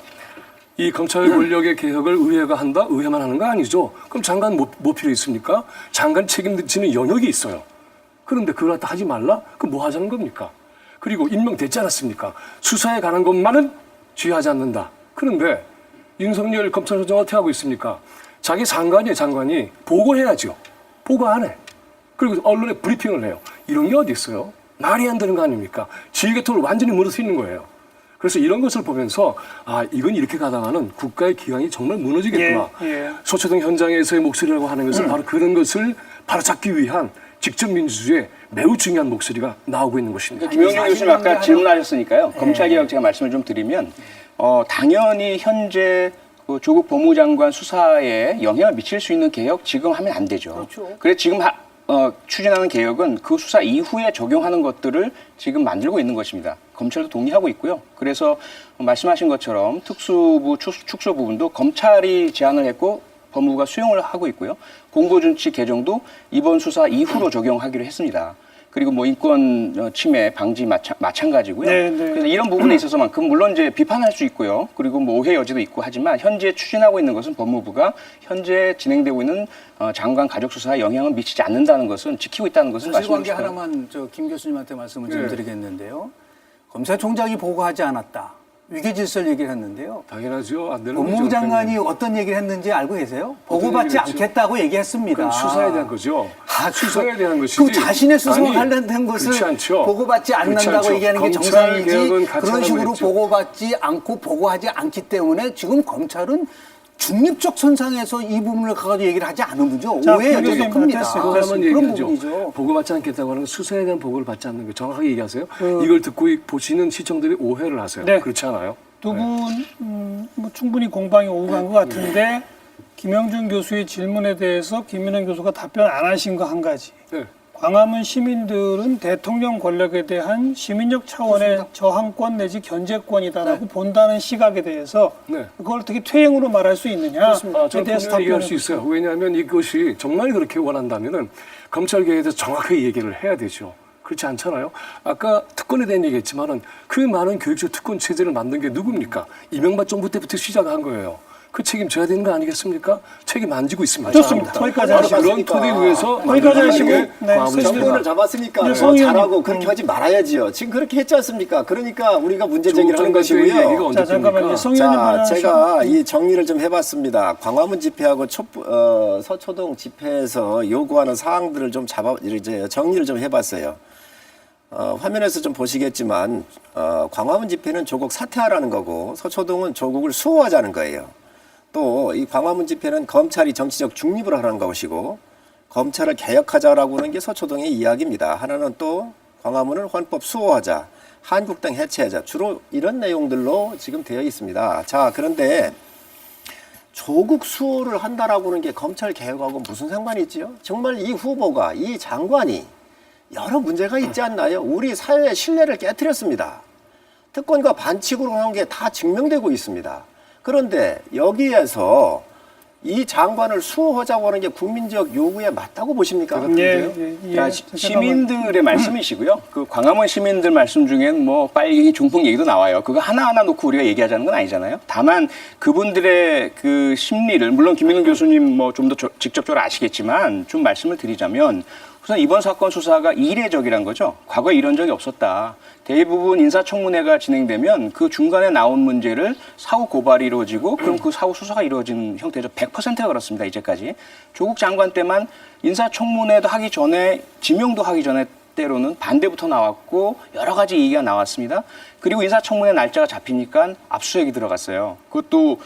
이 검찰 권력의 개혁을 의회가 한다? 의회만 하는 거 아니죠. 그럼 장관 뭐 필요 있습니까? 장관 책임지는 영역이 있어요. 그런데 그걸 갖다 하지 말라? 그럼 뭐 하자는 겁니까? 그리고 임명됐지 않았습니까? 수사에 관한 것만은 쥐하지 않는다. 그런데 윤석열 검찰총장 어떻게 하고 있습니까? 자기 장관이 보고해야죠. 보고 안 해. 그리고 언론에 브리핑을 해요. 이런 게 어디 있어요? 말이 안 되는 거 아닙니까? 지휘계통을 완전히 무너뜨리는 거예요. 그래서 이런 것을 보면서 이건 이렇게 가다가는 국가의 기강이 정말 무너지겠구나. 예. 서초동 현장에서의 목소리라고 하는 것은 바로 그런 것을 바로잡기 위한 직접 민주주의의 매우 중요한 목소리가 나오고 있는 것입니다. 김영준 교수님 아까 질문하셨으니까요. 검찰개혁 제가 말씀을 좀 드리면 당연히 현재 그 조국 법무장관 수사에 영향을 미칠 수 있는 개혁 지금 하면 안 되죠. 그렇죠. 그래서 지금 추진하는 개혁은 그 수사 이후에 적용하는 것들을 지금 만들고 있는 것입니다. 검찰도 동의하고 있고요. 그래서 말씀하신 것처럼 특수부, 축소 부분도 검찰이 제안을 했고 법무부가 수용을 하고 있고요. 공보준칙 개정도 이번 수사 이후로 적용하기로 했습니다. 그리고 뭐 인권 침해 방지 마찬가지고요. 네, 네. 그래서 이런 부분에 있어서만큼 물론 이제 비판할 수 있고요. 그리고 뭐 오해 여지도 있고 하지만 현재 추진하고 있는 것은 법무부가 현재 진행되고 있는 장관 가족 수사에 영향을 미치지 않는다는 것은 지키고 있다는 것을 사실관계 말씀드리고 싶어요. 하나만 김 교수님한테 말씀을 좀 네. 드리겠는데요. 검찰총장이 보고하지 않았다. 위계질서를 얘기를 했는데요. 당연하죠. 안 되는 법무부 거죠. 장관이 어떤 얘기를 했는지 알고 계세요? 보고받지 얘기를 했죠? 않겠다고 얘기했습니다. 그건 수사에 대한 거죠. 수사에 대한 것이지. 그럼 자신의 수사와 아니, 관련된 것을 그렇지 않죠. 보고받지 그렇지 않는다고 않죠. 얘기하는 게 검찰 정상이지. 개혁은 같이 그런 하라고 식으로 했죠. 보고받지 않고 보고하지 않기 때문에 지금 검찰은 중립적 선상에서 이 부분을 가지고 얘기를 하지 않은 거죠. 자, 오해 여지가 교수님, 큽니다. 됐습니다. 그러면 그런 얘기하죠. 부분이죠. 보고받지 않겠다고 하는 건 수사에 대한 보고를 받지 않는 거 정확하게 얘기하세요. 이걸 듣고 보시는 시청들이 오해를 하세요. 네. 그렇지 않아요? 두 분 뭐 충분히 공방이 오고 간 것 같은데 김영준 교수의 질문에 대해서 김민웅 교수가 답변 안 하신 거 한 가지. 네. 광화문 시민들은 대통령 권력에 대한 시민적 차원의 저항권 내지 견제권이다라고 본다는 시각에 대해서 네. 그걸 어떻게 퇴행으로 말할 수 있느냐에 저는 대해서 분명히 얘기할 답변을 수 있어요. 왜냐하면 이것이 정말 그렇게 원한다면은 검찰 개혁에 대해서 정확하게 얘기를 해야 되죠. 그렇지 않잖아요. 아까 특권에 대한 얘기했지만은 그 많은 교육적 특권 체제를 만든 게 누굽니까? 이명박 정부 때부터 시작한 거예요. 그 책임 져야 되는 거 아니겠습니까? 책임 안 지고 있습니다. 좋습니다. 거기까지 바로 하시고. 그런 토대 위에서 거기까지 하시고. 네, 정권을 잡았으니까 성 의원님. 잘하고 그렇게 하지 말아야지요. 지금 그렇게 했지 않습니까? 그러니까 우리가 문제 제기를 하는 조국 장관 때 얘기가 것이고요. 언제 자, 잠깐만요. 됩니까? 성 의원님 자, 말씀하시고. 제가 이 정리를 좀 해봤습니다. 광화문 집회하고 서초동 집회에서 요구하는 사항들을 좀 이제 정리를 좀 해봤어요. 화면에서 좀 보시겠지만 광화문 집회는 조국 사퇴하라는 거고 서초동은 조국을 수호하자는 거예요. 또 이 광화문 집회는 검찰이 정치적 중립을 하라는 것이고 검찰을 개혁하자라고 하는 게 서초동의 이야기입니다. 하나는 또 광화문을 헌법 수호하자. 한국당 해체하자. 주로 이런 내용들로 지금 되어 있습니다. 자, 그런데 조국 수호를 한다라고 하는 게 검찰 개혁하고 무슨 상관이 있지요? 정말 이 후보가, 이 장관이 여러 문제가 있지 않나요? 우리 사회의 신뢰를 깨트렸습니다. 특권과 반칙으로 한 게 다 증명되고 있습니다. 그런데 여기에서 이 장관을 수호하자고 하는 게 국민적 요구에 맞다고 보십니까? 그러니까 시민들의 말씀이시고요. 그 광화문 시민들 말씀 중엔 뭐 빨갱이 중풍 얘기도 나와요. 그거 하나하나 놓고 우리가 얘기하자는 건 아니잖아요. 다만 그분들의 그 심리를 물론 김민근 교수님 뭐 좀 더 직접적으로 아시겠지만 좀 말씀을 드리자면 우선 이번 사건 수사가 이례적이란 거죠. 과거에 이런 적이 없었다. 대부분 인사청문회가 진행되면 그 중간에 나온 문제를 사후 고발이 이루어지고 그럼 그 사후 수사가 이루어지는 형태죠. 100%가 그렇습니다. 이제까지. 조국 장관 때만 인사청문회도 하기 전에 지명도 하기 전에 때로는 반대부터 나왔고 여러 가지 얘기가 나왔습니다. 그리고 인사청문회 날짜가 잡히니까 압수수색이 들어갔어요. 그것도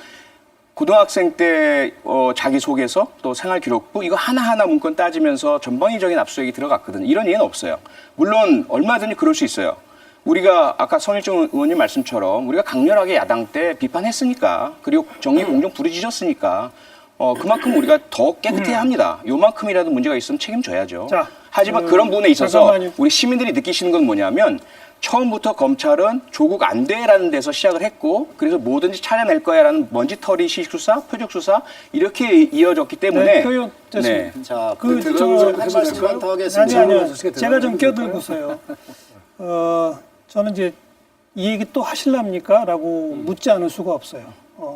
고등학생 때 자기소개서 또 생활기록부 이거 하나하나 문건 따지면서 전방위적인 압수수색이 들어갔거든요. 이런 예는 없어요. 물론 얼마든지 그럴 수 있어요. 우리가 아까 성일종 의원님 말씀처럼 우리가 강렬하게 야당 때 비판했으니까 그리고 정의 공정 부르짖었으니까 그만큼 우리가 더 깨끗해야 합니다. 요만큼이라도 문제가 있으면 책임져야죠. 자, 하지만 그런 부분에 있어서 잠깐만요. 우리 시민들이 느끼시는 건 뭐냐면 처음부터 검찰은 조국 안 돼라는 데서 시작을 했고 그래서 뭐든지 차려낼 거야라는 먼지털이 수사, 표적 수사 이렇게 이어졌기 때문에 됐습니다. 자, 그 한 말씀만 더 하겠습니다. 아니요. 제가 좀 껴들고서요. 저는 이제 이 얘기 또 하실랍니까? 라고 묻지 않을 수가 없어요.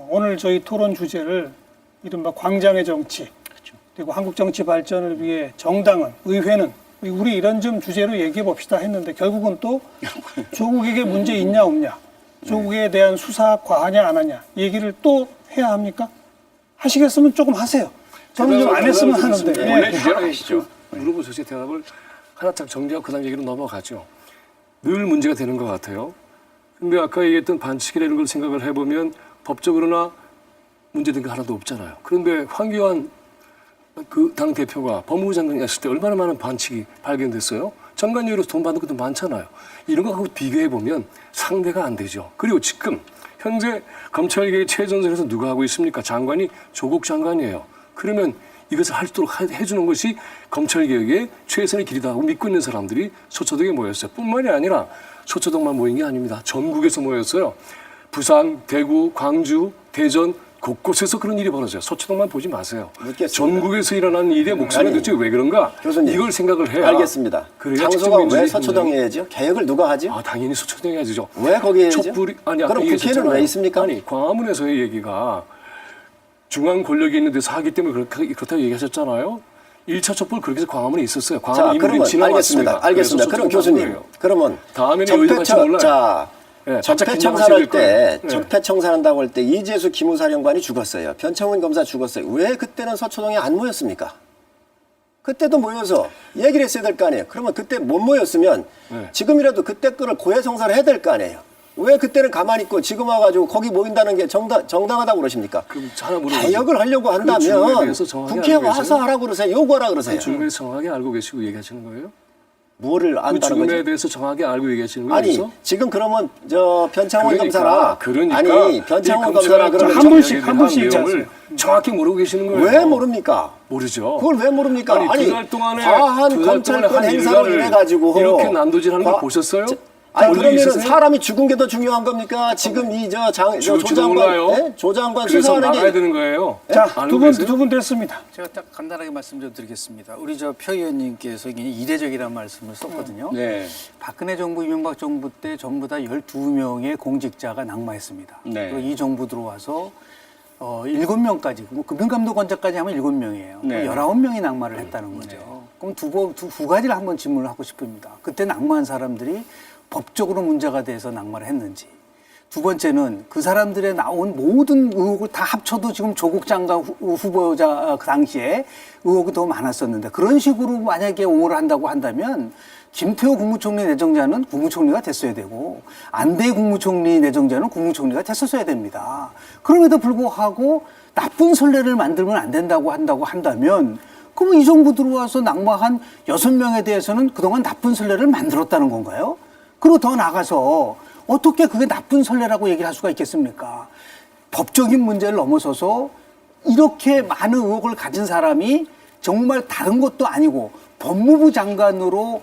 오늘 저희 토론 주제를 이른바 광장의 정치, 그리고 한국 정치 발전을 위해 정당은, 의회는, 우리 이런 좀 주제로 얘기해 봅시다 했는데 결국은 또 조국에게 문제 있냐 없냐, 조국에 대한 수사 과하냐 안 하냐 얘기를 또 해야 합니까? 하시겠으면 조금 하세요. 저는 좀 안 했으면 하는데. 원래 주제로 하시죠. 물어보셨지 대답을 하나 딱 정리하고 그다음 얘기로 넘어가죠. 늘 문제가 되는 것 같아요. 근데 아까 얘기했던 반칙이라는 걸 생각을 해보면 법적으로나 문제된 게 하나도 없잖아요. 그런데 황교안 그 당 대표가 법무부 장관이었을 때 얼마나 많은 반칙이 발견됐어요? 장관료로 돈 받는 것도 많잖아요. 이런 거하고 비교해보면 상대가 안 되죠. 그리고 지금 현재 검찰개혁 최전선에서 누가 하고 있습니까? 장관이 조국 장관이에요. 그러면 이것을 할 수 있도록 해주는 것이 검찰개혁의 최선의 길이다 하고 믿고 있는 사람들이 서초동에 모였어요. 뿐만이 아니라 서초동만 모인 게 아닙니다. 전국에서 모였어요. 부산, 대구, 광주, 대전 곳곳에서 그런 일이 벌어져요. 서초동만 보지 마세요. 묻겠습니다. 전국에서 일어나는 일의 목소리가 도대체 왜 그런가? 교수님, 이걸 생각을 해야. 알겠습니다. 장소가 왜 서초동에 해야죠? 개혁을 누가 하죠? 당연히 서초동에 해야죠. 왜 거기에 해야죠? 촛불이, 그럼 국회는 왜 있습니까? 아니, 광화문에서의 얘기가 중앙 권력이 있는 데서 하기 때문에 그렇다고 얘기하셨잖아요. 1차 촛불 그렇게 해서 광화문에 있었어요. 광화문 그러면 지나갔습니다. 알겠습니다. 그럼 교수님, 그러면 다음에는 의도 같이 몰라요. 적폐청산할 때, 적폐청산한다고 할 때 이재수 기무사령관이 죽었어요. 변창훈 검사 죽었어요. 왜 그때는 서초동에 안 모였습니까? 그때도 모여서 얘기를 했어야 될 거 아니에요. 그러면 그때 못 모였으면 지금이라도 그때 거를 고해성사를 해야 될 거 아니에요. 왜 그때는 가만히 있고 지금 와가지고 거기 모인다는 게 정당하다고 그러십니까? 개혁을 하려고 한다면 국회에 와서 하라고 그러세요. 요구하라 그러세요. 그 중에 정확하게 알고 계시고 얘기하시는 거예요? 뭐를 안다는 거죠? 죽음에 대해서 정확히 알고 얘기하시는 거예요? 아니, 지금 그러면 변창훈 검사라 아니, 변창훈 검사라 그러면 한 분씩 정확히 모르고 계시는 거예요. 왜 모릅니까? 모르죠. 그걸 왜 모릅니까? 아니, 두 달 동안에 과한 검찰권 행사를 인해가지고 이렇게 난도질하는 걸 보셨어요? 그러면 사람이 죽은 게 더 중요한 겁니까? 지금 조 장관 수사하는 게 막아야 되는 거예요. 자, 두 분 됐습니다. 제가 딱 간단하게 말씀 좀 드리겠습니다. 우리 표 의원님께서 이례적이라는 말씀을 썼거든요. 네. 박근혜 정부, 이명박 정부 때 전부 다 12명의 공직자가 낙마했습니다. 네. 그리고 이 정부 들어와서 7명까지, 금융감독원장까지 하면 7명이에요. 네. 19명이 낙마를 했다는 거죠. 그럼 두 가지를 한번 질문을 하고 싶습니다. 그때 낙마한 사람들이 법적으로 문제가 돼서 낙마를 했는지, 두 번째는 그 사람들의 나온 모든 의혹을 다 합쳐도 지금 조국 장관 후보자 그 당시에 의혹이 더 많았었는데 그런 식으로 만약에 옹호를 한다고 한다면 김태호 국무총리 내정자는 국무총리가 됐어야 되고 안대 국무총리 내정자는 국무총리가 됐었어야 됩니다. 그럼에도 불구하고 나쁜 선례를 만들면 안 된다고 한다면 그러면 이 정부 들어와서 낙마한 6명에 대해서는 그동안 나쁜 선례를 만들었다는 건가요? 그리고 더 나가서 어떻게 그게 나쁜 선례라고 얘기를 할 수가 있겠습니까? 법적인 문제를 넘어서서 이렇게 많은 의혹을 가진 사람이 정말 다른 것도 아니고 법무부 장관으로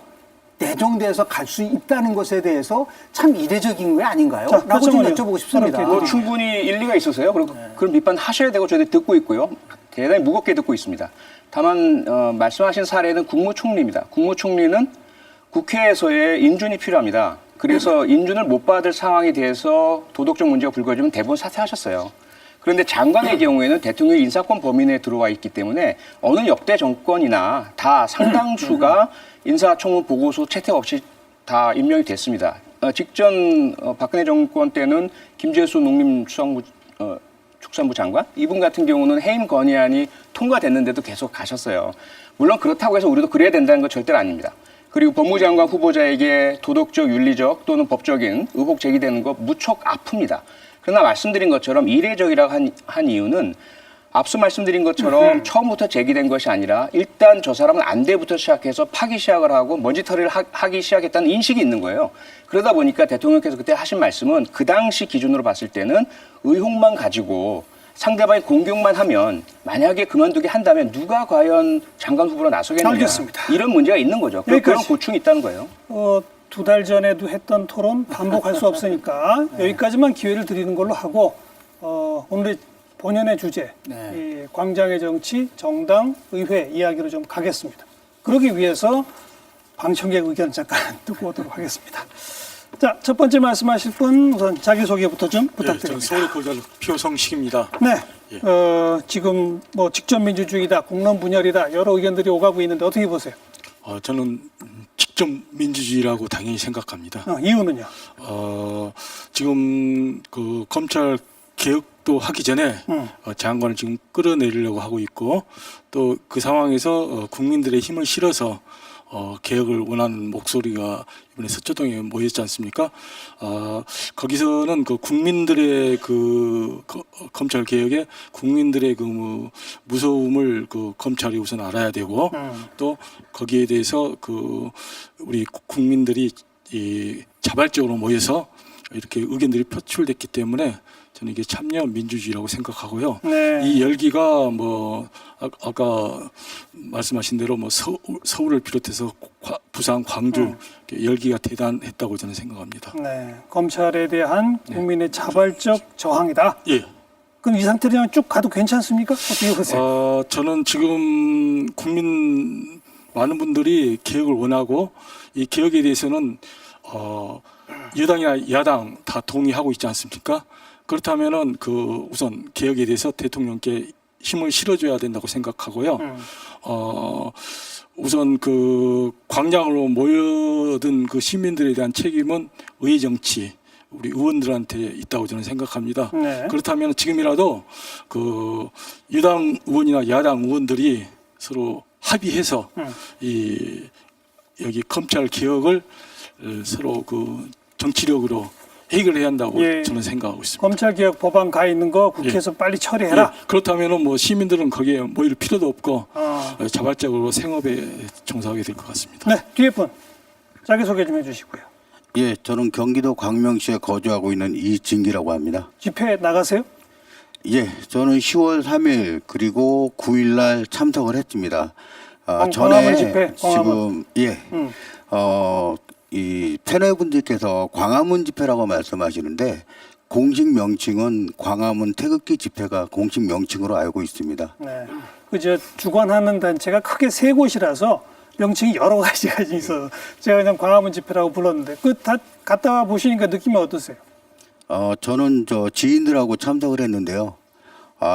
내정돼서 갈 수 있다는 것에 대해서 참 이례적인 게 아닌가요? 자, 라고 좀 그렇죠. 여쭤보고 싶습니다. 뭐 충분히 일리가 있어서요. 그리고 그런 비판 하셔야 되고 저희들이 듣고 있고요. 대단히 무겁게 듣고 있습니다. 다만 말씀하신 사례는 국무총리입니다. 국무총리는 국회에서의 인준이 필요합니다. 그래서 인준을 못 받을 상황에 대해서 도덕적 문제가 불거지면 대부분 사퇴하셨어요. 그런데 장관의 경우에는 대통령의 인사권 범위 내에 들어와 있기 때문에 어느 역대 정권이나 다 상당수가 인사청문 보고서 채택 없이 다 임명이 됐습니다. 직전 박근혜 정권 때는 김재수 축산부 장관 이분 같은 경우는 해임 건의안이 통과됐는데도 계속 가셨어요. 물론 그렇다고 해서 우리도 그래야 된다는 건 절대로 아닙니다. 그리고 법무장관 후보자에게 도덕적, 윤리적 또는 법적인 의혹 제기되는 거 무척 아픕니다. 그러나 말씀드린 것처럼 이례적이라고 한 이유는 앞서 말씀드린 것처럼 처음부터 제기된 것이 아니라 일단 저 사람은 안 돼부터 시작해서 파기 시작을 하고 먼지털이를 하기 시작했다는 인식이 있는 거예요. 그러다 보니까 대통령께서 그때 하신 말씀은 그 당시 기준으로 봤을 때는 의혹만 가지고 상대방이 공격만 하면 만약에 그만두게 한다면 누가 과연 장관 후보로 나서겠느냐. 알겠습니다. 이런 문제가 있는 거죠. 그런 고충이 있다는 거예요. 2달 전에도 했던 토론 반복할 수 없으니까 여기까지만 기회를 드리는 걸로 하고 오늘의 본연의 주제 이 광장의 정치, 정당, 의회 이야기로 좀 가겠습니다. 그러기 위해서 방청객 의견 잠깐 듣고 오도록 하겠습니다. 자, 첫 번째 말씀하실 분 우선 자기소개부터 좀 부탁드립니다. 저는 서울고등학교 표성식입니다. 네, 지금 뭐 직접 민주주의다, 공론 분열이다 여러 의견들이 오가고 있는데 어떻게 보세요? 저는 직접 민주주의라고 당연히 생각합니다. 이유는요? 지금 그 검찰 개혁도 하기 전에 장관을 지금 끌어내리려고 하고 있고 또 그 상황에서 국민들의 힘을 실어서 개혁을 원하는 목소리가 이번에 서초동에 모였지 않습니까? 거기서는 그 국민들의 검찰 개혁에 국민들의 그 무서움을 그 검찰이 우선 알아야 되고 또 거기에 대해서 그 우리 국민들이 자발적으로 모여서 이렇게 의견들이 표출됐기 때문에 저는 이게 참여 민주주의라고 생각하고요. 네. 이 열기가 뭐 아까 말씀하신 대로 뭐 서울을 비롯해서 부산, 광주 열기가 대단했다고 저는 생각합니다. 네, 검찰에 대한 국민의 자발적 저항이다. 예. 그럼 이 상태로 그냥 쭉 가도 괜찮습니까? 어떻게 보세요? 저는 지금 국민 많은 분들이 개혁을 원하고 이 개혁에 대해서는 여당이나 야당 다 동의하고 있지 않습니까? 그렇다면은 그 우선 개혁에 대해서 대통령께 힘을 실어줘야 된다고 생각하고요. 우선 그 광장으로 모여든 그 시민들에 대한 책임은 의회 정치, 우리 의원들한테 있다고 저는 생각합니다. 네. 그렇다면 지금이라도 그 여당 의원이나 야당 의원들이 서로 합의해서 이 여기 검찰 개혁을 서로 그 정치력으로 해결해야 한다고 저는 생각하고 있습니다. 검찰개혁 법안 가 있는 거 국회에서 빨리 처리해라. 그렇다면은 뭐 시민들은 거기에 모일 필요도 없고 자발적으로 생업에 종사하게 될 것 같습니다. 네, 뒤에 분 자기소개 좀 해주시고요. 예, 저는 경기도 광명시에 거주하고 있는 이진기라고 합니다. 집회 나가세요? 예, 저는 10월 3일 그리고 9일 날 참석을 했습니다. 광화문 집회, 광화문. 지금 이 패널분들께서 광화문 집회라고 말씀하시는데 공식 명칭은 광화문 태극기 집회가 공식 명칭으로 알고 있습니다. 네, 그저 주관하는 단체가 크게 3곳이라서 명칭이 여러 가지가 있어서 제가 그냥 광화문 집회라고 불렀는데 그 다 갔다 와 보시니까 느낌이 어떠세요? 저는 지인들하고 참석을 했는데요.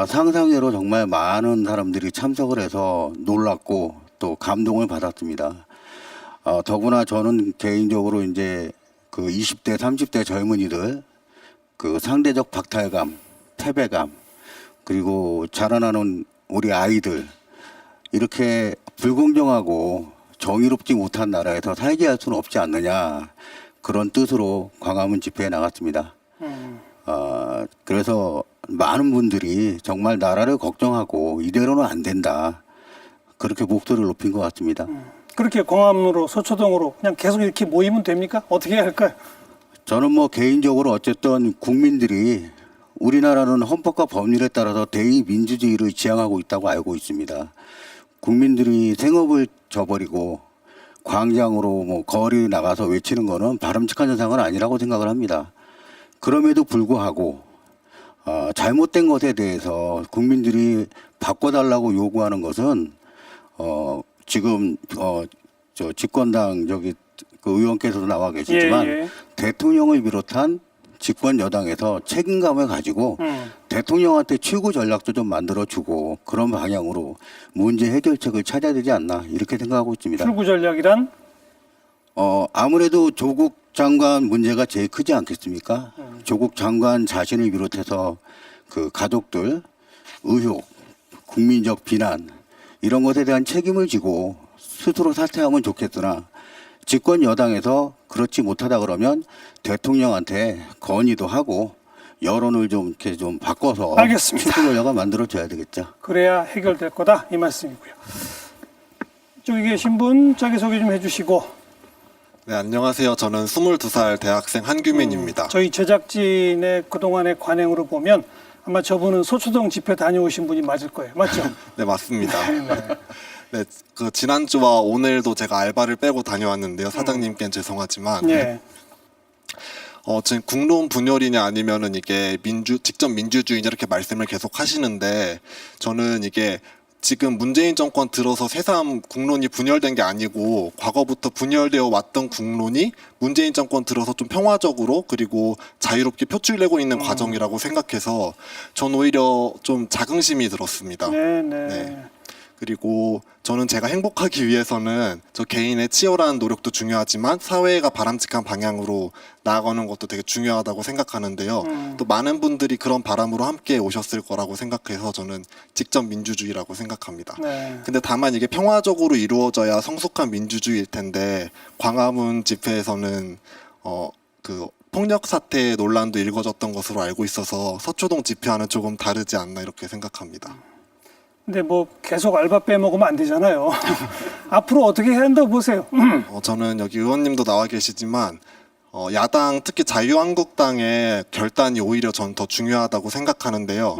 상상외로 정말 많은 사람들이 참석을 해서 놀랐고 또 감동을 받았습니다. 더구나 저는 개인적으로 이제 그 20대, 30대 젊은이들 그 상대적 박탈감, 패배감, 그리고 자라나는 우리 아이들 이렇게 불공정하고 정의롭지 못한 나라에서 살게 할 수는 없지 않느냐 그런 뜻으로 광화문 집회에 나갔습니다. 그래서 많은 분들이 정말 나라를 걱정하고 이대로는 안 된다 그렇게 목소리를 높인 것 같습니다. 그렇게 광화문으로 서초동으로 그냥 계속 이렇게 모이면 됩니까? 어떻게 해야 할까요? 저는 뭐 개인적으로 어쨌든 국민들이 우리나라는 헌법과 법률에 따라서 대의민주주의를 지향하고 있다고 알고 있습니다. 국민들이 생업을 저버리고 광장으로 뭐 거리 나가서 외치는 거는 바람직한 현상은 아니라고 생각을 합니다. 그럼에도 불구하고 잘못된 것에 대해서 국민들이 바꿔달라고 요구하는 것은 지금 저 집권당 저기 그 의원께서도 나와 계시지만 예. 대통령을 비롯한 집권 여당에서 책임감을 가지고 대통령한테 출구 전략도 좀 만들어주고 그런 방향으로 문제 해결책을 찾아야 되지 않나 이렇게 생각하고 있습니다. 출구 전략이란? 아무래도 조국 장관 문제가 제일 크지 않겠습니까? 조국 장관 자신을 비롯해서 그 가족들 의혹, 국민적 비난 이런 것에 대한 책임을 지고 스스로 사퇴하면 좋겠으나 집권 여당에서 그렇지 못하다 그러면 대통령한테 건의도 하고 여론을 좀 이렇게 좀 바꿔서 알겠습니다. 출구 전략을 만들어줘야 되겠죠. 그래야 해결될 거다 이 말씀이고요. 저기 계신 분 자기소개 좀 해주시고. 네, 안녕하세요. 저는 22살 대학생 한규민입니다. 저희 제작진의 그동안의 관행으로 보면 아마 저분은 서초동 집회 다녀오신 분이 맞을 거예요. 맞죠? 네, 맞습니다. 네. 네, 그 지난주와 오늘도 제가 알바를 빼고 다녀왔는데요. 사장님께는 죄송하지만 네. 지금 국론 분열이냐 아니면은 이게 직접 민주주의냐 이렇게 말씀을 계속 하시는데 저는 이게 지금 문재인 정권 들어서 새삼 국론이 분열된 게 아니고 과거부터 분열되어 왔던 국론이 문재인 정권 들어서 좀 평화적으로 그리고 자유롭게 표출되고 있는 과정이라고 생각해서 전 오히려 좀 자긍심이 들었습니다. 네. 그리고 저는 제가 행복하기 위해서는 저 개인의 치열한 노력도 중요하지만 사회가 바람직한 방향으로 나아가는 것도 되게 중요하다고 생각하는데요. 또 많은 분들이 그런 바람으로 함께 오셨을 거라고 생각해서 저는 직접 민주주의라고 생각합니다. 네. 근데 다만 이게 평화적으로 이루어져야 성숙한 민주주의일 텐데 광화문 집회에서는 그 폭력 사태 논란도 일궈졌던 것으로 알고 있어서 서초동 집회와는 조금 다르지 않나 이렇게 생각합니다. 근데 뭐 계속 알바 빼먹으면 안 되잖아요. 앞으로 어떻게 해야 한다고 보세요? 저는 여기 의원님도 나와 계시지만 야당 특히 자유한국당의 결단이 오히려 전 더 중요하다고 생각하는데요.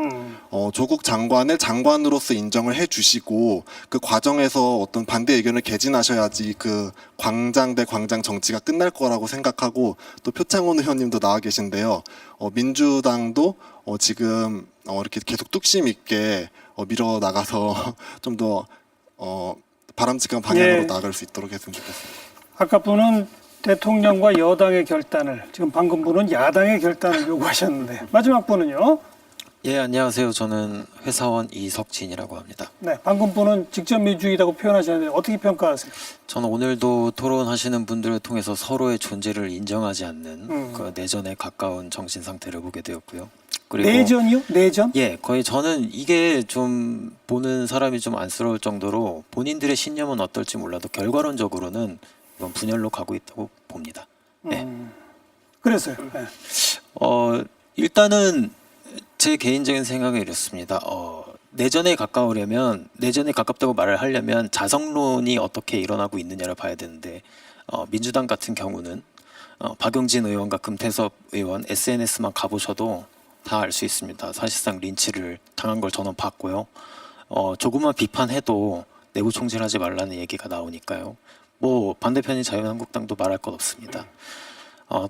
조국 장관을 장관으로서 인정을 해주시고 그 과정에서 어떤 반대 의견을 개진하셔야지 그 광장 대 광장 정치가 끝날 거라고 생각하고 또 표창원 의원님도 나와 계신데요. 민주당도 지금 이렇게 계속 뚝심 있게 밀어 나가서 좀 더 바람직한 방향으로 나아갈 수 있도록 했으면 좋겠습니다. 아까 분은 대통령과 여당의 결단을, 지금 방금 분은 야당의 결단을 요구하셨는데 마지막 분은요? 예, 안녕하세요. 저는 회사원 이석진이라고 합니다. 네, 방금 분은 직접 민주주의라고 표현하셨는데 어떻게 평가하세요? 저는 오늘도 토론하시는 분들을 통해서 서로의 존재를 인정하지 않는 그 내전에 가까운 정신 상태를 보게 되었고요. 그리고 내전이요? 내전? 예, 거의 저는 이게 좀 보는 사람이 좀 안쓰러울 정도로 본인들의 신념은 어떨지 몰라도 결과론적으로는 이건 분열로 가고 있다고 봅니다. 네. 그래서요. 네. 일단은 제 개인적인 생각은 이렇습니다. 내전에 가까우려면 내전에 가깝다고 말을 하려면 자성론이 어떻게 일어나고 있느냐를 봐야 되는데 민주당 같은 경우는 박용진 의원과 금태섭 의원 SNS만 가보셔도 다 알 수 있습니다. 사실상 린치를 당한 걸 저는 봤고요. 조금만 비판해도 내부 총질하지 말라는 얘기가 나오니까요. 뭐 반대편인 자유한국당도 말할 것 없습니다.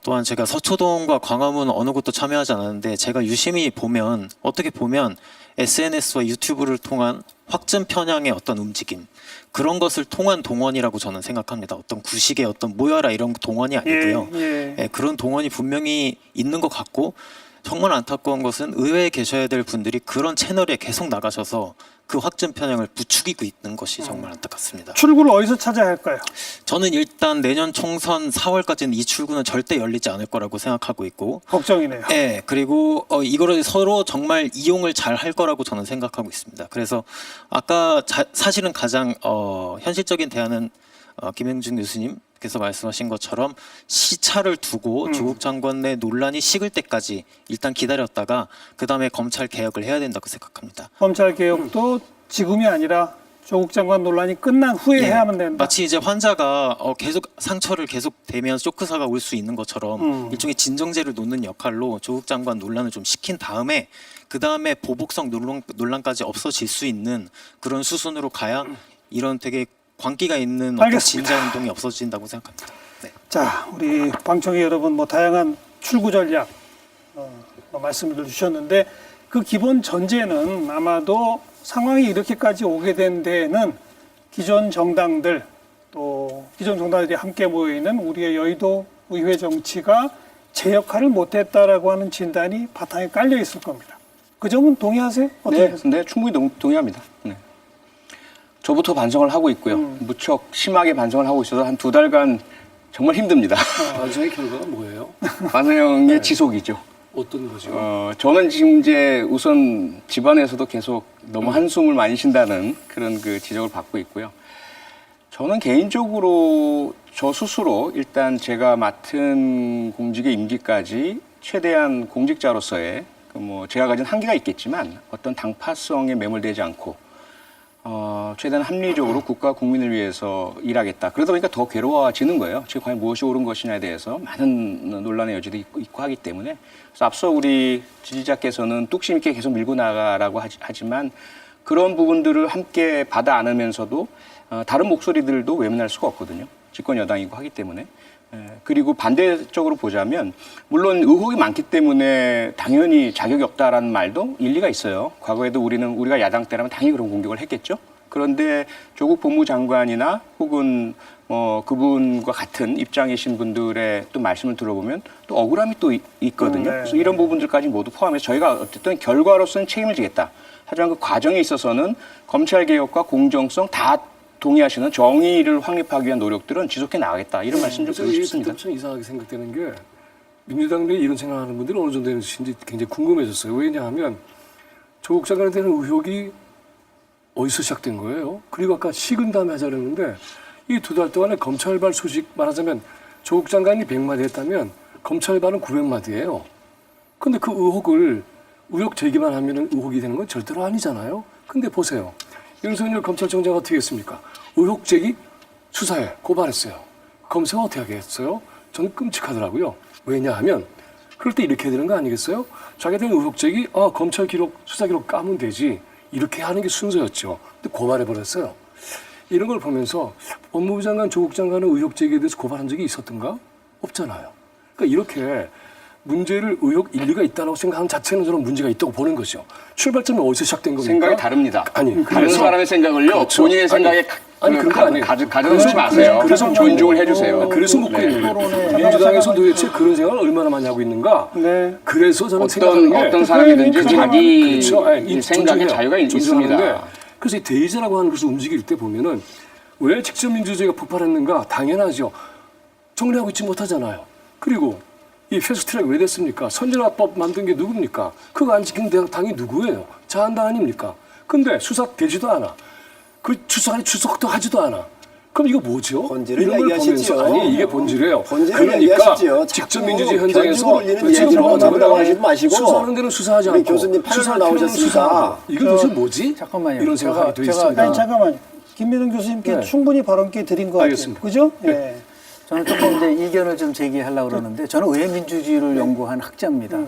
또한 제가 서초동과 광화문 어느 곳도 참여하지 않았는데 제가 유심히 보면 어떻게 보면 SNS와 유튜브를 통한 확증 편향의 어떤 움직임 그런 것을 통한 동원이라고 저는 생각합니다. 어떤 구식의 어떤 모여라 이런 동원이 아니고요. 예, 그런 동원이 분명히 있는 것 같고 정말 안타까운 것은 의회에 계셔야 될 분들이 그런 채널에 계속 나가셔서 그 확증 편향을 부추기고 있는 것이 정말 안타깝습니다. 출구를 어디서 찾아야 할까요? 저는 일단 내년 총선 4월까지는 이 출구는 절대 열리지 않을 거라고 생각하고 있고 걱정이네요. 네, 그리고 이거를 서로 정말 이용을 잘 할 거라고 저는 생각하고 있습니다. 그래서 아까 사실은 가장 현실적인 대안은 김영준 교수님께서 말씀하신 것처럼 시차를 두고 조국 장관의 논란이 식을 때까지 일단 기다렸다가 그 다음에 검찰 개혁을 해야 된다고 생각합니다. 검찰 개혁도 지금이 아니라 조국 장관 논란이 끝난 후에 해야만 된다. 마치 이제 환자가 계속 상처를 계속 대면 쇼크사가 올 수 있는 것처럼 일종의 진정제를 놓는 역할로 조국 장관 논란을 좀 식힌 다음에 그 다음에 보복성 논란까지 없어질 수 있는 그런 수순으로 가야 이런 되게 광기가 있는 어떤 알겠습니다. 진자 운동이 없어진다고 생각합니다. 네. 자, 우리 방청객 여러분 뭐 다양한 출구 전략 말씀을 주셨는데 그 기본 전제는 아마도 상황이 이렇게까지 오게 된 데에는 기존 정당들 또 기존 정당들이 함께 모여 있는 우리의 여의도 의회 정치가 제 역할을 못했다라고 하는 진단이 바탕에 깔려 있을 겁니다. 그 점은 동의하세요? 어떻게 네, 충분히 동의합니다. 네. 저부터 반성을 하고 있고요. 무척 심하게 반성을 하고 있어서 한 2달간 정말 힘듭니다. 반성의 결과가 뭐예요? 반성의 지속이죠. 어떤 거죠? 저는 지금 이제 우선 집안에서도 계속 너무 한숨을 많이 쉰다는 그런 그 지적을 받고 있고요. 저는 개인적으로 저 스스로 일단 제가 맡은 공직의 임기까지 최대한 공직자로서의 제가 가진 한계가 있겠지만 어떤 당파성에 매몰되지 않고 최대한 합리적으로 국가 국민을 위해서 일하겠다. 그러다 보니까 더 괴로워지는 거예요. 지금 과연 무엇이 옳은 것이냐에 대해서 많은 논란의 여지도 있고 하기 때문에. 그래서 앞서 우리 지지자께서는 뚝심 있게 계속 밀고 나가라고 하지만 그런 부분들을 함께 받아 안으면서도 다른 목소리들도 외면할 수가 없거든요. 집권 여당이고 하기 때문에. 그리고 반대적으로 보자면 물론 의혹이 많기 때문에 당연히 자격이 없다라는 말도 일리가 있어요. 과거에도 우리가 야당 때라면 당연히 그런 공격을 했겠죠. 그런데 조국 법무장관이나 혹은 그분과 같은 입장이신 분들의 또 말씀을 들어보면 또 억울함이 또 있거든요. 그래서 이런 부분들까지 모두 포함해서 저희가 어쨌든 결과로서는 책임을 지겠다. 하지만 그 과정에 있어서는 검찰개혁과 공정성 다 동의하시는 정의를 확립하기 위한 노력들은 지속해 나가겠다. 이런 말씀 좀 드리고 싶습니다. 좀 이상하게 생각되는 게 민주당 내에 이런 생각하는 분들이 어느 정도 되는지 굉장히 궁금해졌어요. 왜냐하면 조국 장관에 대한 의혹이 어디서 시작된 거예요? 그리고 아까 식은 다음에 하자랬는데 이 2달 동안에 검찰발 소식 말하자면 조국 장관이 100마디 했다면 검찰발은 900마디예요. 근데 그 의혹 제기만 하면 의혹이 되는 건 절대로 아니잖아요. 근데 보세요. 윤석열 검찰총장 어떻게 했습니까? 의혹 제기 수사해 고발했어요. 검사가 어떻게 하겠어요? 저는 끔찍하더라고요. 왜냐하면 그럴 때 이렇게 되는 거 아니겠어요? 자기에 대한 의혹 제기 검찰 기록 수사 기록 까면 되지 이렇게 하는 게 순서였죠. 근데 고발해버렸어요. 이런 걸 보면서 법무부 장관 조국 장관은 의혹 제기에 대해서 고발한 적이 있었던가? 없잖아요. 그러니까 이렇게 문제를 의혹 일리가 있다고 생각하는 자체는 저는 문제가 있다고 보는 거죠. 출발점이 어디서 시작된 겁니까? 생각이 다릅니다. 아니, 다른 사람의 생각을요. 그렇죠. 본인의 생각에 그런 거 아니에요. 가져놓지 마세요. 그래서 존중을 해주세요. 그래서 묻고 있는 거예요. 민주당에서 도대체 그런 생각을 얼마나 많이 하고 있는가? 그래서 저는 어떤 사람이든지 자기 그렇죠. 생각에 자유가 있습니다. 그래서 이 대의제라고 하는 것을 움직일 때 보면은 왜 직접 민주주의가 폭발했는가? 당연하죠. 정리하고 있지 못하잖아요. 그리고 이 패스트트랙 왜 됐습니까? 선진화법 만든 게 누굽니까? 그거 안 지킨 당이 누구예요? 자한당 아닙니까? 근데 수사되지도 않아. 그 수사관이 출석도 하지도 않아. 그럼 이거 뭐죠? 본질을 이런 걸 얘기하시죠. 보면서 이게 본질이에요. 본질을 그러니까 얘기하시죠. 직접 민주주의 현장에서 지금 뭐 나오시지 마시고 수사하는 데는 수사하지 않고 교수님 판을 나오셨으니까 이거 도대체 뭐지? 잠깐만요. 이런 생각이 돼 있습니다. 아니 잠깐만요. 김민웅 교수님께 충분히 발언기회 드린 것 같아요. 그죠? 네. 저는 조금 이제 이견을 좀 제기하려고 그러는데 저는 의회민주주의를 연구한 학자입니다.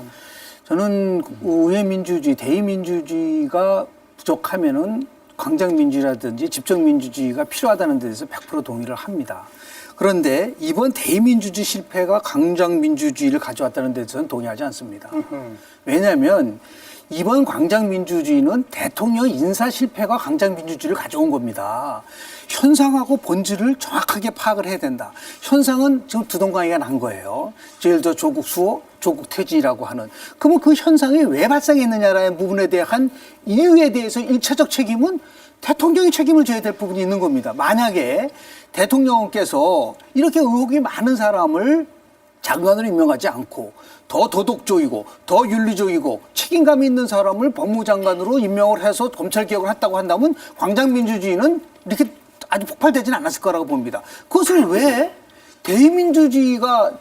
저는 의회민주주의, 대의민주주의가 부족하면은 광장민주주의라든지 집정민주주의가 필요하다는 데 대해서 100% 동의를 합니다. 그런데 이번 대의민주주의 실패가 광장민주주의를 가져왔다는 데 대해서는 동의하지 않습니다. 왜냐하면 이번 광장민주주의는 대통령 인사 실패가 광장민주주의를 가져온 겁니다. 현상하고 본질을 정확하게 파악을 해야 된다. 현상은 지금 두동강이가 난 거예요. 예를 들어 조국 수호, 조국 퇴진이라고 하는. 그러면 그 현상이 왜 발생했느냐라는 부분에 대한 이유에 대해서 1차적 책임은 대통령이 책임을 져야 될 부분이 있는 겁니다. 만약에 대통령께서 이렇게 의혹이 많은 사람을 장관으로 임명하지 않고 더 도덕적이고 더 윤리적이고 책임감 있는 사람을 법무장관으로 임명을 해서 검찰개혁을 했다고 한다면 광장민주주의는 이렇게 아주 폭발되지는 않았을 거라고 봅니다. 그것을 왜 대의민주주의가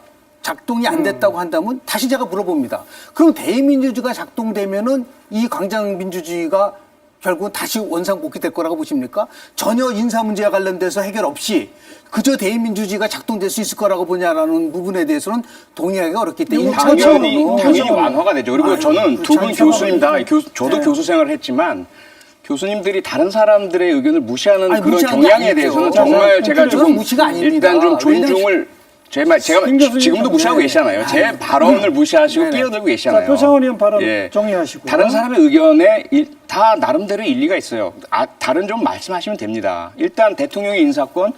작동이 안 됐다고 한다면 다시 제가 물어봅니다. 그럼 대의민주주의가 작동되면은 이 광장민주주의가 결국은 다시 원상복귀될 거라고 보십니까? 전혀 인사 문제와 관련돼서 해결 없이 그저 대의민주주의가 작동될 수 있을 거라고 보냐라는 부분에 대해서는 동의하기가 어렵기 때문에 당연히 완화가 되죠. 그리고 저는 두 분 교수님 다 저도 교수 생활을 했지만 교수님들이 다른 사람들의 의견을 무시하는 그런 경향에 대해서는 정말 제가 좀 일단 좀 존중을 제가 지금도 무시하고 계시잖아요. 제 발언을 무시하시고 끼어들고 계시잖아요. 표창원 의원 발언 정리하시고요. 다른 사람의 의견에 다 나름대로 일리가 있어요. 다른 점 말씀하시면 됩니다. 일단 대통령의 인사권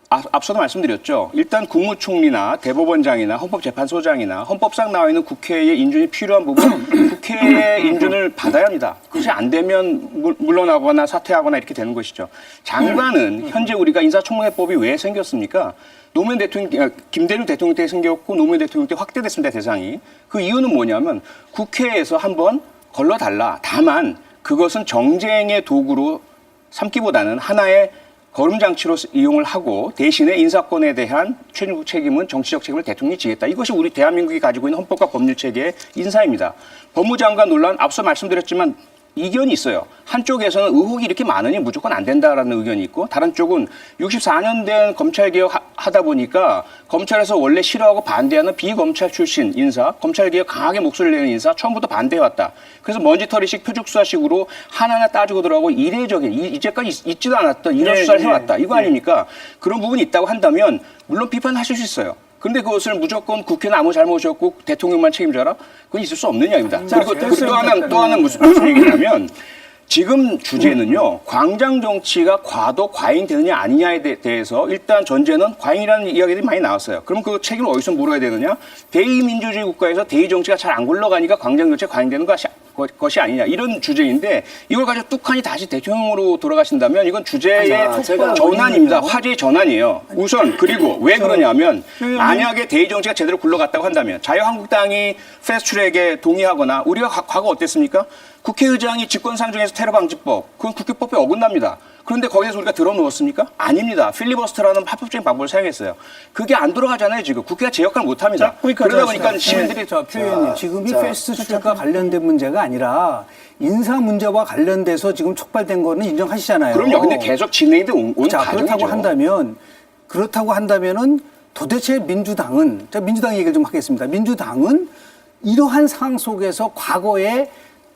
앞서도 말씀드렸죠. 일단 국무총리나 대법원장이나 헌법재판소장이나 헌법상 나와 있는 국회의 인준이 필요한 부분 국회의 인준을 받아야 합니다. 그것이 안 되면 물러나거나 사퇴하거나 이렇게 되는 것이죠. 장관은 현재 우리가 인사청문회법이 왜 생겼습니까? 노무현 대통령, 김대중 대통령 때 생겼고 노무현 대통령 때 확대됐습니다, 대상이. 그 이유는 뭐냐면 국회에서 한번 걸러달라. 다만 그것은 정쟁의 도구로 삼기보다는 하나의 거름장치로 이용을 하고 대신에 인사권에 대한 최종적 책임은 정치적 책임을 대통령이 지겠다. 이것이 우리 대한민국이 가지고 있는 헌법과 법률체계의 인사입니다. 법무장관 논란 앞서 말씀드렸지만 이견이 있어요. 한쪽에서는 의혹이 이렇게 많으니 무조건 안 된다라는 의견이 있고 다른 쪽은 64년 된 검찰개혁 하다 보니까 검찰에서 원래 싫어하고 반대하는 비검찰 출신 인사, 검찰개혁 강하게 목소리를 내는 인사 처음부터 반대해왔다. 그래서 먼지털이식 표적수사식으로 하나하나 따지고 들어가고 이례적인 이제까지 있지도 않았던 이런 수사를 해왔다. 이거 아닙니까? 그런 부분이 있다고 한다면 물론 비판하실 수 있어요. 그런데 그것을 무조건 국회는 아무 잘못이 없고 대통령만 책임져라? 그건 있을 수 없는 이야기입니다. 그리고 또 하나 무슨 얘기냐면 지금 주제는요. 광장 정치가 과도 과잉되느냐 아니냐에 대해서 일단 전제는 과잉이라는 이야기들이 많이 나왔어요. 그럼 그 책임을 어디서 물어야 되느냐? 대의민주주의 국가에서 대의 정치가 잘 안 굴러가니까 광장 정치가 과잉되는 것이 아니냐 이런 주제인데 이걸 가지고 뚝하니 다시 대통령으로 돌아가신다면 이건 주제의 전환입니다. 화제의 전환이에요. 우선 그리고 왜 그러냐면 만약에 대의 정치가 제대로 굴러갔다고 한다면 자유한국당이 패스트트랙에 동의하거나 우리가 과거 어땠습니까? 국회의장이 직권상정해서 테러방지법 그건 국회법에 어긋납니다. 그런데 거기에서 우리가 들어놓았습니까? 아닙니다. 필리버스터라는 합법적인 방법을 사용했어요. 그게 안 돌아가잖아요. 지금 국회가 제 역할을 못합니다. 그러다 보니까 시민들이 표 의원님 지금 이 패스트트랙과 관련된 문제가 아니라 인사 문제와 관련돼서 지금 촉발된 거는 인정하시잖아요. 그럼요. 근데 계속 진행돼 온 과정이죠. 그렇다고 한다면은 도대체 민주당은 민주당 얘기를 좀 하겠습니다. 민주당은 이러한 상황 속에서 과거에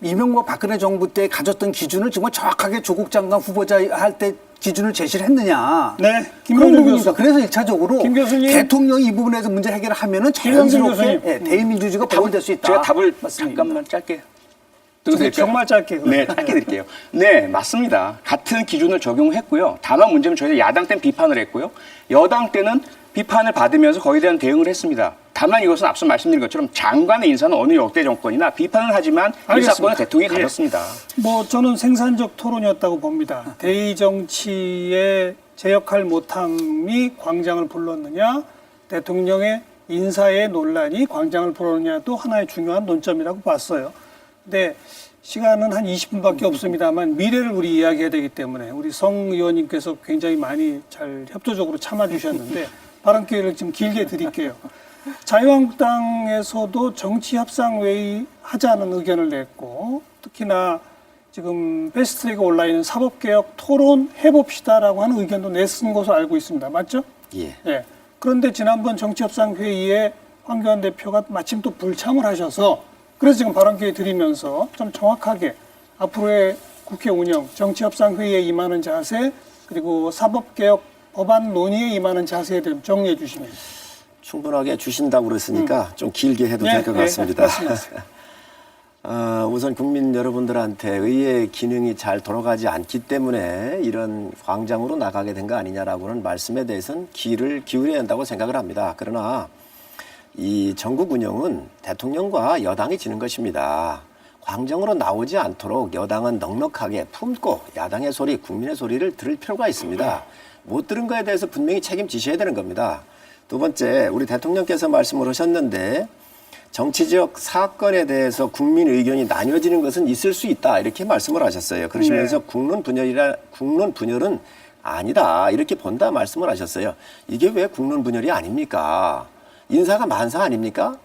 이명박 박근혜 정부 때 가졌던 기준을 정말 정확하게 조국 장관 후보자 할 때 기준을 제시를 했느냐. 네. 김병준 교수. 그래서 1차적으로 대통령이 이 부분에서 문제 해결을 하면은 자연스럽게 대의민주주의가 보존될 수 있다. 제가 답을 잠깐만 짧게. 정말 짧게. 네, 짧게 드릴게요. 네, 맞습니다. 같은 기준을 적용했고요. 다만 문제는 저희가 야당 때는 비판을 했고요. 여당 때는 비판을 받으면서 거기에 대한 대응을 했습니다. 다만 이것은 앞서 말씀드린 것처럼 장관의 인사는 어느 역대 정권이나 비판은 하지만 인사권은 대통령이 가졌습니다. 저는 생산적 토론이었다고 봅니다. 대의 정치의 제 역할 못함이 광장을 불렀느냐, 대통령의 인사의 논란이 광장을 불렀느냐도 하나의 중요한 논점이라고 봤어요. 근데 시간은 한 20분밖에 없습니다만 미래를 우리 이야기해야 되기 때문에 우리 성 의원님께서 굉장히 많이 잘 협조적으로 참아주셨는데 발언 기회를 좀 길게 드릴게요. 자유한국당에서도 정치협상회의 하자는 의견을 냈고 특히나 지금 패스트트랙에 올라 있는 사법개혁 토론 해봅시다라고 하는 의견도 냈은 것으로 알고 있습니다. 맞죠? 예. 예. 그런데 지난번 정치협상회의에 황교안 대표가 마침 또 불참을 하셔서 그래서 지금 발언 기회 드리면서 좀 정확하게 앞으로의 국회 운영, 정치협상회의에 임하는 자세 그리고 사법개혁 법안 논의에 임하는 자세에 대해 정리해 주시면. 충분하게 주신다고 그랬으니까 좀 길게 해도 될 것 같습니다. 우선 국민 여러분들한테 의회의 기능이 잘 돌아가지 않기 때문에 이런 광장으로 나가게 된 거 아니냐라고는 말씀에 대해서는 귀를 기울여야 한다고 생각을 합니다. 그러나 이 전국 운영은 대통령과 여당이 지는 것입니다. 광장으로 나오지 않도록 여당은 넉넉하게 품고 야당의 소리, 국민의 소리를 들을 필요가 있습니다. 못 들은 거에 대해서 분명히 책임지셔야 되는 겁니다. 두 번째, 우리 대통령께서 말씀을 하셨는데 정치적 사건에 대해서 국민 의견이 나뉘어지는 것은 있을 수 있다 이렇게 말씀을 하셨어요. 그러시면서 국론 분열은 아니다 이렇게 본다 말씀을 하셨어요. 이게 왜 국론 분열이 아닙니까? 인사가 만사 아닙니까?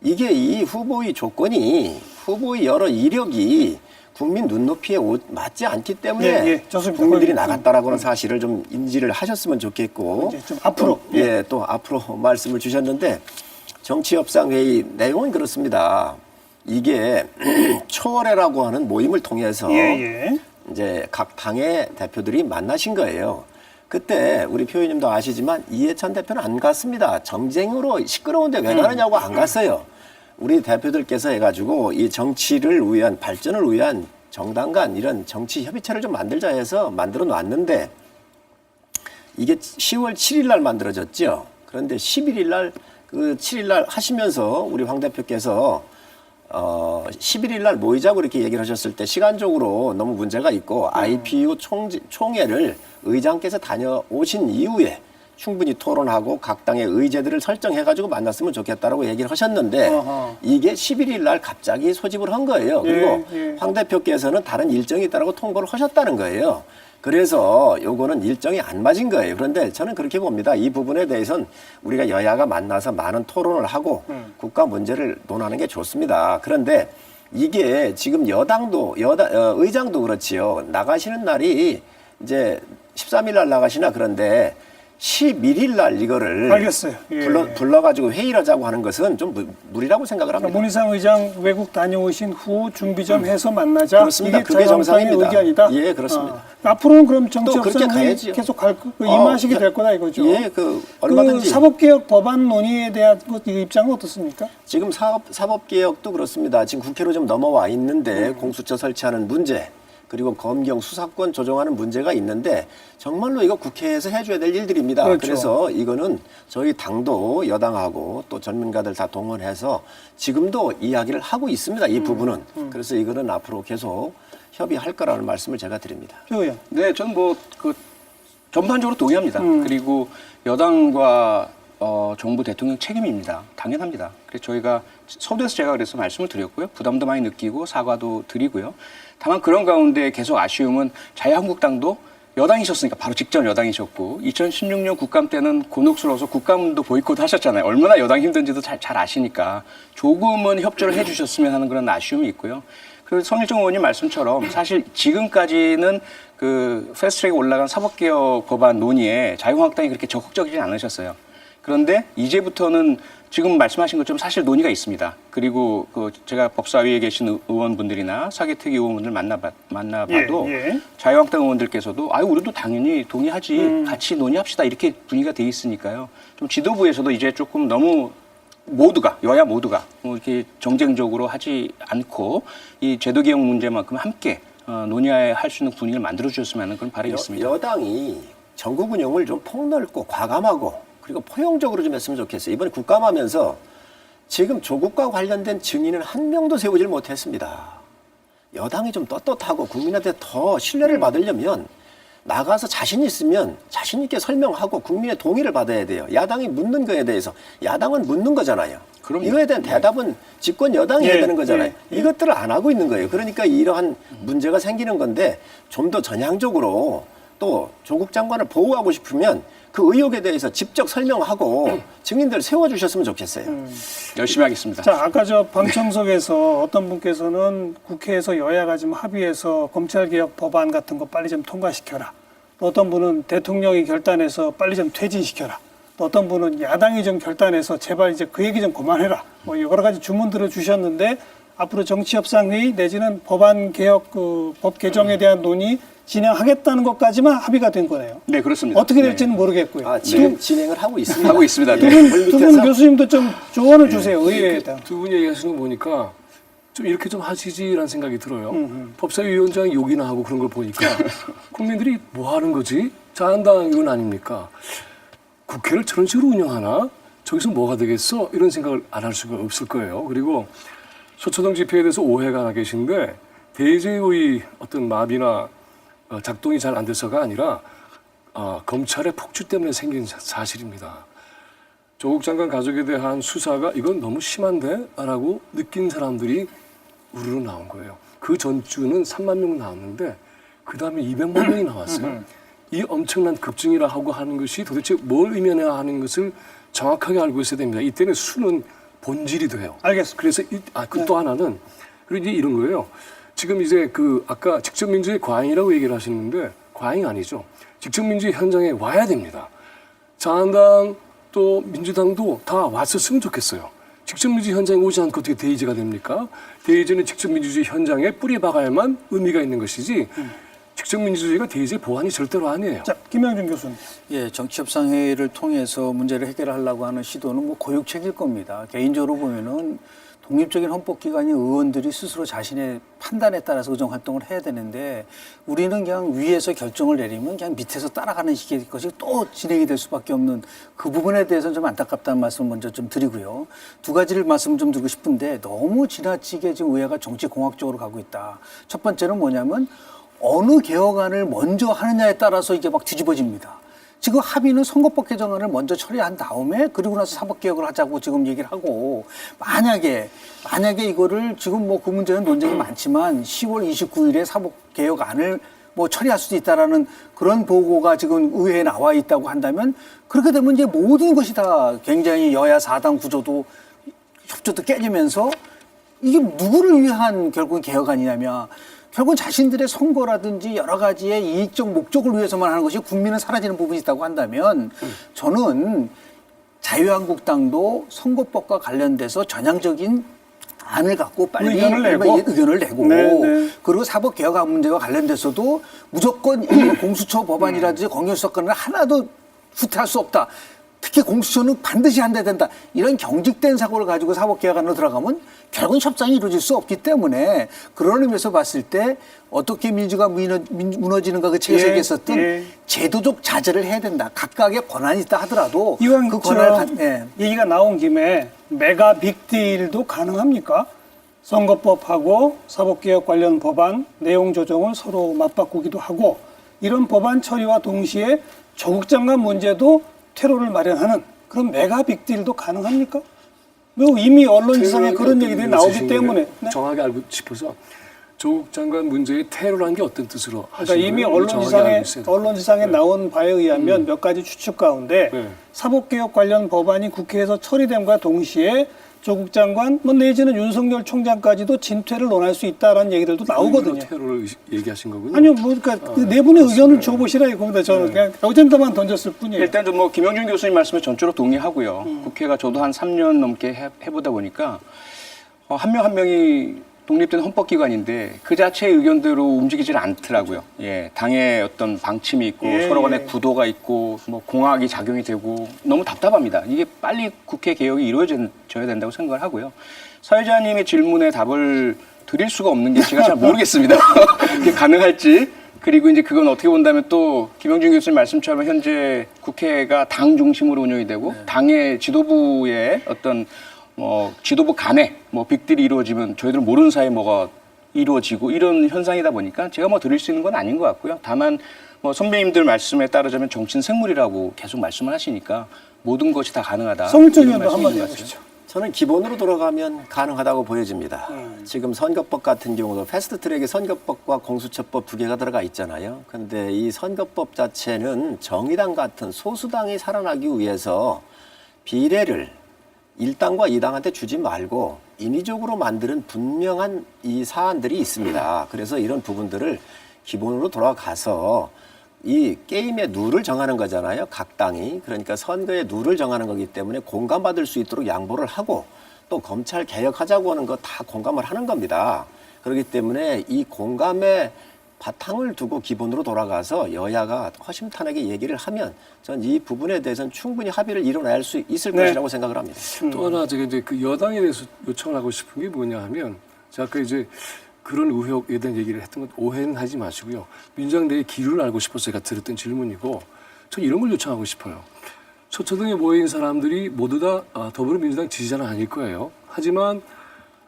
이게 이 후보의 조건이 후보의 여러 이력이 국민 눈높이에 맞지 않기 때문에 좋습니다. 국민들이 나갔다라고는 사실을 좀 인지를 하셨으면 좋겠고 이제 좀 앞으로 또 앞으로 말씀을 주셨는데 정치협상회의 내용은 그렇습니다. 이게 초월회라고 하는 모임을 통해서 이제 각 당의 대표들이 만나신 거예요. 그때 우리 표 의원님도 아시지만 이해찬 대표는 안 갔습니다. 정쟁으로 시끄러운데 왜 가느냐고 안 갔어요. 우리 대표들께서 해가지고 이 정치를 위한 발전을 위한 정당 간 이런 정치 협의체를 좀 만들자 해서 만들어 놨는데 이게 10월 7일 날 만들어졌죠. 그런데 11일 날 그 7일 날 하시면서 우리 황 대표께서 11일 날 모이자고 이렇게 얘기를 하셨을 때 시간적으로 너무 문제가 있고 IPU 총회를 의장께서 다녀오신 이후에 충분히 토론하고 각 당의 의제들을 설정해가지고 만났으면 좋겠다라고 얘기를 하셨는데 이게 11일 날 갑자기 소집을 한 거예요. 그리고 황 대표께서는 다른 일정이 있다라고 통보를 하셨다는 거예요. 그래서 요거는 일정이 안 맞은 거예요. 그런데 저는 그렇게 봅니다. 이 부분에 대해서는 우리가 여야가 만나서 많은 토론을 하고 국가 문제를 논하는 게 좋습니다. 그런데 이게 지금 의장도 그렇지요. 나가시는 날이 이제 13일 날 나가시나 그런데 11일 날 이거를 알겠어요. 불러가지고 회의를 하자고 하는 것은 좀 무리라고 생각을 합니다. 문희상 의장 외국 다녀오신 후 준비 좀 해서 만나자. 그렇습니다. 이게 그게 정상입니다. 의견이다. 예, 그렇습니다. 앞으로는 그럼 정치 또 그렇게 협상이 가야지요. 계속 임하시게 될 거다 이거죠. 예, 얼마든지. 사법개혁 법안 논의에 대한 입장은 어떻습니까? 지금 사법개혁도 그렇습니다. 지금 국회로 좀 넘어와 있는데 공수처 설치하는 문제 그리고 검경 수사권 조정하는 문제가 있는데 정말로 이거 국회에서 해줘야 될 일들입니다. 그렇죠. 그래서 이거는 저희 당도 여당하고 또 전문가들 다 동원해서 지금도 이야기를 하고 있습니다. 이 부분은. 그래서 이거는 앞으로 계속 협의할 거라는 말씀을 제가 드립니다. 네, 저는 전반적으로 동의합니다. 그리고 여당과 정부 대통령 책임입니다. 당연합니다. 그래서 저희가 서두에서 제가 그래서 말씀을 드렸고요. 부담도 많이 느끼고 사과도 드리고요. 다만 그런 가운데 계속 아쉬움은 자유한국당도 여당이셨으니까 바로 직전 여당이셨고 2016년 국감 때는 곤혹스러워서 국감도 보이콧 하셨잖아요. 얼마나 여당이 힘든지도 잘 아시니까 조금은 협조를 해 주셨으면 하는 그런 아쉬움이 있고요. 그리고 성일정 의원님 말씀처럼 사실 지금까지는 그 패스트트랙에 올라간 사법개혁 법안 논의에 자유한국당이 그렇게 적극적이지 않으셨어요. 그런데 이제부터는 지금 말씀하신 것처럼 사실 논의가 있습니다. 그리고 제가 법사위에 계신 의원분들이나 사개특위 의원분들 만나봐도 자유한국당 의원들께서도 우리도 당연히 동의하지 같이 논의합시다 이렇게 분위기가 돼 있으니까요. 좀 지도부에서도 이제 조금 너무 여야 모두가 이렇게 정쟁적으로 하지 않고 이 제도개혁 문제만큼 함께 논의할 수 있는 분위기를 만들어 주셨으면 하는 그런 바람이 있습니다. 여당이 전국 운영을 좀 폭넓고 과감하고 그리고 포용적으로 좀 했으면 좋겠어요. 이번에 국감하면서 지금 조국과 관련된 증인은 한 명도 세우질 못했습니다. 여당이 좀 떳떳하고 국민한테 더 신뢰를 받으려면 나가서 자신 있으면 자신 있게 설명하고 국민의 동의를 받아야 돼요. 야당이 묻는 거에 대해서 야당은 묻는 거잖아요. 그럼요. 이거에 대한 대답은 집권 여당이 해야 되는 거잖아요. 이것들을 안 하고 있는 거예요. 그러니까 이러한 문제가 생기는 건데 좀 더 전향적으로 또 조국 장관을 보호하고 싶으면 그 의혹에 대해서 직접 설명하고 증인들 세워주셨으면 좋겠어요. 열심히 하겠습니다. 자, 아까 방청석에서 어떤 분께서는 국회에서 여야가 좀 합의해서 검찰개혁 법안 같은 거 빨리 좀 통과시켜라. 또 어떤 분은 대통령이 결단해서 빨리 좀 퇴진시켜라. 또 어떤 분은 야당이 좀 결단해서 제발 이제 그 얘기 좀 그만해라. 여러 가지 주문들을 주셨는데 앞으로 정치협상회의 내지는 법안 개혁 법 개정에 대한 논의 진행하겠다는 것까지만 합의가 된 거네요. 네, 그렇습니다. 어떻게 될지는 모르겠고요. 지금 진행을 하고 있습니다. 하고 있습니다. 두 분 교수님도 좀 조언을 주세요. 의회에 대한. 두 분이 얘기하시는 거 보니까 좀 이렇게 좀 하시지라는 생각이 들어요. 법사위원장이 욕이나 하고 그런 걸 보니까 국민들이 뭐 하는 거지? 자한당 의원 아닙니까? 국회를 저런 식으로 운영하나? 저기서 뭐가 되겠어? 이런 생각을 안 할 수가 없을 거예요. 그리고 소초동 집회에 대해서 오해가 하나 계신데 대제의 어떤 마비나 작동이 잘 안 돼서가 아니라 검찰의 폭주 때문에 생긴 사실입니다. 조국 장관 가족에 대한 수사가 이건 너무 심한데? 라고 느낀 사람들이 우르르 나온 거예요. 그 전주는 3만 명 나왔는데 그 다음에 200만 명이 나왔어요. 이 엄청난 급증이라고 하는 것이 도대체 뭘 의미하냐 하는 것을 정확하게 알고 있어야 됩니다. 이때는 수는 본질이 돼요. 알겠습니다. 그래서 그 또 하나는 그리고 이제 이런 거예요. 지금 이제 그 아까 직접민주의 과잉이라고 얘기를 하시는데 과잉 아니죠. 직접민주의 현장에 와야 됩니다. 자한당 또 민주당도 다 왔었으면 좋겠어요. 직접민주주의 현장에 오지 않고 어떻게 대의제가 됩니까? 대의제는 직접민주주의 현장에 뿌리 박아야만 의미가 있는 것이지 직접민주주의가 대의제 보완이 절대로 아니에요. 자, 김영준 교수님. 예, 정치협상회의를 통해서 문제를 해결하려고 하는 시도는 뭐 고육책일 겁니다. 개인적으로 보면은 독립적인 헌법기관인 의원들이 스스로 자신의 판단에 따라서 의정활동을 해야 되는데 우리는 그냥 위에서 결정을 내리면 그냥 밑에서 따라가는 식의 것이 또 진행이 될 수밖에 없는 그 부분에 대해서는 좀 안타깝다는 말씀을 먼저 좀 드리고요. 두 가지를 말씀 좀 드리고 싶은데 너무 지나치게 지금 의회가 정치공학적으로 가고 있다. 첫 번째는 뭐냐면 어느 개혁안을 먼저 하느냐에 따라서 이게 막 뒤집어집니다. 지금 합의는 선거법 개정안을 먼저 처리한 다음에 그리고 나서 사법개혁을 하자고 지금 얘기를 하고 만약에 이거를 지금 뭐 그 문제는 논쟁이 많지만 10월 29일에 사법개혁안을 뭐 처리할 수도 있다라는 그런 보고가 지금 의회에 나와 있다고 한다면 그렇게 되면 이제 모든 것이 다 굉장히 여야 4당 구조도 협조도 깨지면서 이게 누구를 위한 결국은 개혁안이냐면 결국은 자신들의 선거라든지 여러 가지의 이익적 목적을 위해서만 하는 것이 국민은 사라지는 부분이 있다고 한다면 저는 자유한국당도 선거법과 관련돼서 전향적인 안을 갖고 빨리 의견을 내고 네. 그리고 사법개혁안 문제와 관련돼서도 무조건 공수처 법안이라든지 검경수사권을 하나도 후퇴할 수 없다. 특히 공수처는 반드시 한다 된다. 이런 경직된 사고를 가지고 사법개혁안으로 들어가면 결국은 협상이 이루어질 수 없기 때문에 그런 의미에서 봤을 때 어떻게 민주가 무너지는가 그 책에서 얘기했었던 제도적 자제를 해야 된다. 각각의 권한이 있다 하더라도 이왕 그 권한을 얘기가 나온 김에 메가 빅딜도 가능합니까? 선거법하고 사법개혁 관련 법안 내용 조정을 서로 맞바꾸기도 하고 이런 법안 처리와 동시에 조국 장관 문제도 퇴로를 마련하는 그런 메가 빅딜도 가능합니까? 이미 언론지상에 그런 얘기들이 나오기 때문에 정확히 알고 싶어서 조국 장관 문제의 퇴로라는 게 어떤 뜻으로 그러니까 하시는 이미 거예요? 언론지상에 나온 바에 의하면 몇 가지 추측 가운데 사법개혁 관련 법안이 국회에서 처리됨과 동시에 조국 장관 내지는 윤석열 총장까지도 진퇴를 논할 수 있다라는 얘기들도 나오거든요. 퇴로를 얘기하신 거군요. 아니요, 그러니까 네 분의 의견을 줘보시라 이겁니다. 저는 그냥 어젠다만 던졌을 뿐이에요. 일단 좀 뭐 김영준 교수님 말씀에 전적으로 동의하고요. 국회가 저도 한 3년 넘게 해보다 보니까 한 명 한 명이 독립된 헌법기관인데 그 자체의 의견대로 움직이질 않더라고요. 예, 당의 어떤 방침이 있고 서로 간의 구도가 있고 뭐 공학이 작용이 되고 너무 답답합니다. 이게 빨리 국회 개혁이 이루어져야 된다고 생각을 하고요. 사회자님의 질문에 답을 드릴 수가 없는 게 제가 잘 모르겠습니다. 그게 가능할지. 그리고 이제 그건 어떻게 본다면 또 김영준 교수님 말씀처럼 현재 국회가 당 중심으로 운영이 되고 당의 지도부의 어떤 지도부 간에 빅딜이 이루어지면 저희들은 모르는 사이에 뭐가 이루어지고 이런 현상이다 보니까 제가 드릴 수 있는 건 아닌 것 같고요. 다만 선배님들 말씀에 따르자면 정치는 생물이라고 계속 말씀을 하시니까 모든 것이 다 가능하다. 성일정 의원도 한마디 해주시죠. 저는 기본으로 돌아가면 가능하다고 보여집니다. 지금 선거법 같은 경우도 패스트트랙에 선거법과 공수처법 두 개가 들어가 있잖아요. 그런데 이 선거법 자체는 정의당 같은 소수당이 살아나기 위해서 비례를 1당과 2당한테 주지 말고 인위적으로 만드는 분명한 이 사안들이 있습니다. 그래서 이런 부분들을 기본으로 돌아가서 이 게임의 룰을 정하는 거잖아요. 각 당이. 그러니까 선거의 룰을 정하는 거기 때문에 공감받을 수 있도록 양보를 하고 또 검찰 개혁하자고 하는 거 다 공감을 하는 겁니다. 그렇기 때문에 이 공감의 바탕을 두고 기본으로 돌아가서 여야가 허심탄회하게 얘기를 하면 전 이 부분에 대해서는 충분히 합의를 이뤄낼 수 있을 것이라고 생각을 합니다. 또 하나 제가 이제 그 여당에 대해서 요청을 하고 싶은 게 뭐냐 하면 제가 아까 이제 그런 의혹에 대한 얘기를 했던 건 오해는 하지 마시고요. 민주당 내의 기류를 알고 싶어서 제가 드렸던 질문이고 저 이런 걸 요청하고 싶어요. 서초동에 모인 사람들이 모두 다 더불어민주당 지지자는 아닐 거예요. 하지만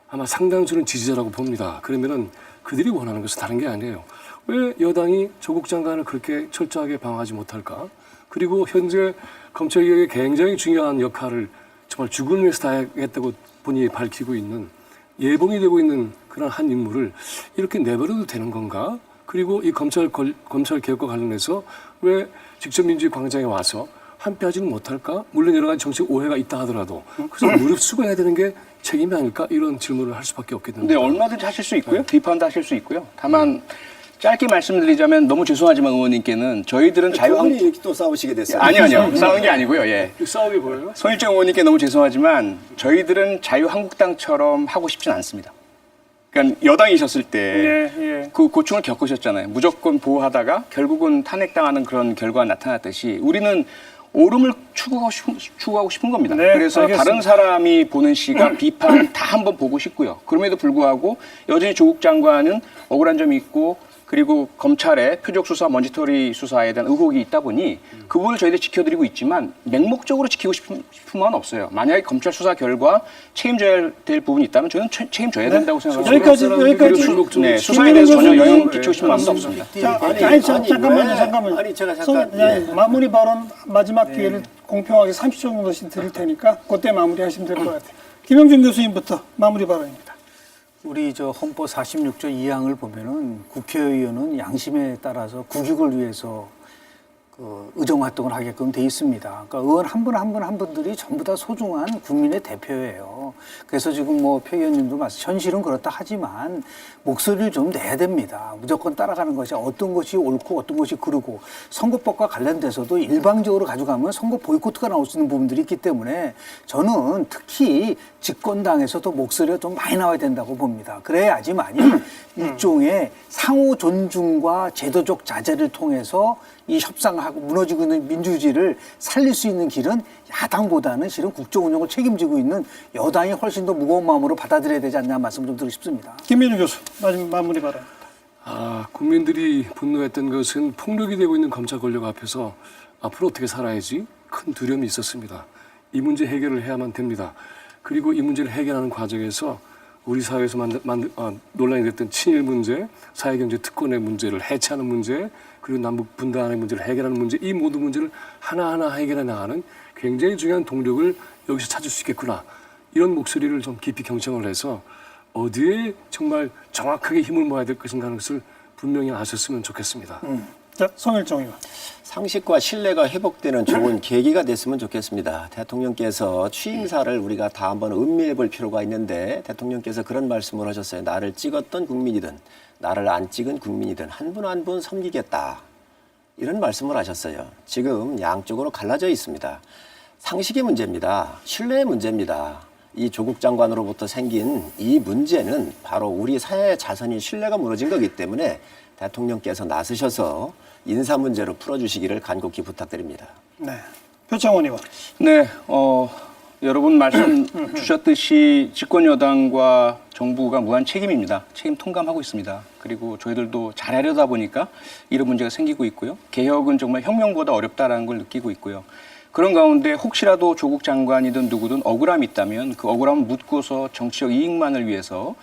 아마 상당수는 지지자라고 봅니다. 그러면은 그들이 원하는 것은 다른 게 아니에요. 왜 여당이 조국 장관을 그렇게 철저하게 방어하지 못할까? 그리고 현재 검찰개혁에 굉장히 중요한 역할을 정말 죽음을 위해서 다했다고 본인이 밝히고 있는 예봉이 되고 있는 그런 한 인물을 이렇게 내버려도 되는 건가? 그리고 이 검찰 개혁과 관련해서 왜 직접 민주주의 광장에 와서 함께하지는 못할까? 물론 여러 가지 정책 오해가 있다 하더라도 그래서 무릅쓰고 해야 되는 게 책임이 아닐까? 이런 질문을 할 수밖에 없겠는데. 네, 얼마든지 하실 수 있고요. 비판도 하실 수 있고요. 다만 짧게 말씀드리자면 너무 죄송하지만 의원님께는 저희들은 자유한국당이 이렇게 또 싸우시게 됐어요. 아니요. 싸우는 게 아니고요. 예. 싸우게 보여요? 손일정 의원님께 너무 죄송하지만 저희들은 자유한국당처럼 하고 싶진 않습니다. 그러니까 여당이셨을 때 그 고충을 겪으셨잖아요. 무조건 보호하다가 결국은 탄핵당하는 그런 결과가 나타났듯이 우리는 옳음을 추구하고 싶은 겁니다. 네, 그래서 알겠습니다. 다른 사람이 보는 시각, 비판을 다 한번 보고 싶고요. 그럼에도 불구하고 여전히 조국 장관은 억울한 점이 있고 그리고 검찰의 표적 수사, 먼지털이 수사에 대한 의혹이 있다 보니 그 부분을 저희들이 지켜드리고 있지만 맹목적으로 지키고 싶은 마음은 없어요. 만약에 검찰 수사 결과 책임져야 될 부분이 있다면 저는 책임져야 된다고 생각합니다. 여기까지. 네, 수사에 대해서 전혀 영향 끼치고 싶은 마음도 없습니다. 잠깐만요. 제가 잠깐 마무리 발언 마지막 기회를 공평하게 30초 정도씩 드릴 테니까 그때 마무리하시면 될 것 같아요. 김영준 교수님부터 마무리 발언입니다. 우리 저 헌법 46조 2항을 보면은 국회의원은 양심에 따라서 국익을 위해서 그 의정 활동을 하게끔 돼 있습니다. 그러니까 의원 한 분 한 분들이 전부 다 소중한 국민의 대표예요. 그래서 지금 뭐 표 의원님도 현실은 그렇다 하지만 목소리를 좀 내야 됩니다. 무조건 따라가는 것이 어떤 것이 옳고 어떤 것이 그르고 선거법과 관련돼서도 일방적으로 가져가면 선거 보이콧가 나올 수 있는 부분들이 있기 때문에 저는 특히 집권당에서도 목소리가 좀 많이 나와야 된다고 봅니다. 그래야지만이 일종의 상호 존중과 제도적 자제를 통해서 이 협상하고 무너지고 있는 민주주의를 살릴 수 있는 길은 야당보다는 실은 국정 운영을 책임지고 있는 여당이 훨씬 더 무거운 마음으로 받아들여야 되지 않냐 말씀 좀 드리고 싶습니다. 김민우 교수 마지막 마무리 발언. 국민들이 분노했던 것은 폭력이 되고 있는 검찰 권력 앞에서 앞으로 어떻게 살아야지 큰 두려움이 있었습니다. 이 문제 해결을 해야만 됩니다. 그리고 이 문제를 해결하는 과정에서 우리 사회에서 논란이 됐던 친일 문제, 사회경제 특권의 문제를 해체하는 문제, 그리고 남북 분단의 문제를 해결하는 문제, 이 모든 문제를 하나하나 해결해 나가는 굉장히 중요한 동력을 여기서 찾을 수 있겠구나. 이런 목소리를 좀 깊이 경청을 해서 어디에 정말 정확하게 힘을 모아야 될 것인가 하는 것을 분명히 아셨으면 좋겠습니다. 자, 송일정 의원. 상식과 신뢰가 회복되는 좋은 계기가 됐으면 좋겠습니다. 대통령께서 취임사를 우리가 다 한번 음미해 볼 필요가 있는데 대통령께서 그런 말씀을 하셨어요. 나를 찍었던 국민이든 나를 안 찍은 국민이든 한 분 한 분 섬기겠다. 이런 말씀을 하셨어요. 지금 양쪽으로 갈라져 있습니다. 상식의 문제입니다. 신뢰의 문제입니다. 이 조국 장관으로부터 생긴 이 문제는 바로 우리 사회의 자선인 신뢰가 무너진 거기 때문에 대통령께서 나서셔서 인사 문제로 풀어주시기를 간곡히 부탁드립니다. 네, 표창원 의원. 네, 여러분 말씀 주셨듯이 집권 여당과 정부가 무한 책임입니다. 책임 통감하고 있습니다. 그리고 저희들도 잘하려다 보니까 이런 문제가 생기고 있고요. 개혁은 정말 혁명보다 어렵다라는 걸 느끼고 있고요. 그런 가운데 혹시라도 조국 장관이든 누구든 억울함이 있다면 그 억울함을 묻고서 정치적 이익만을 위해서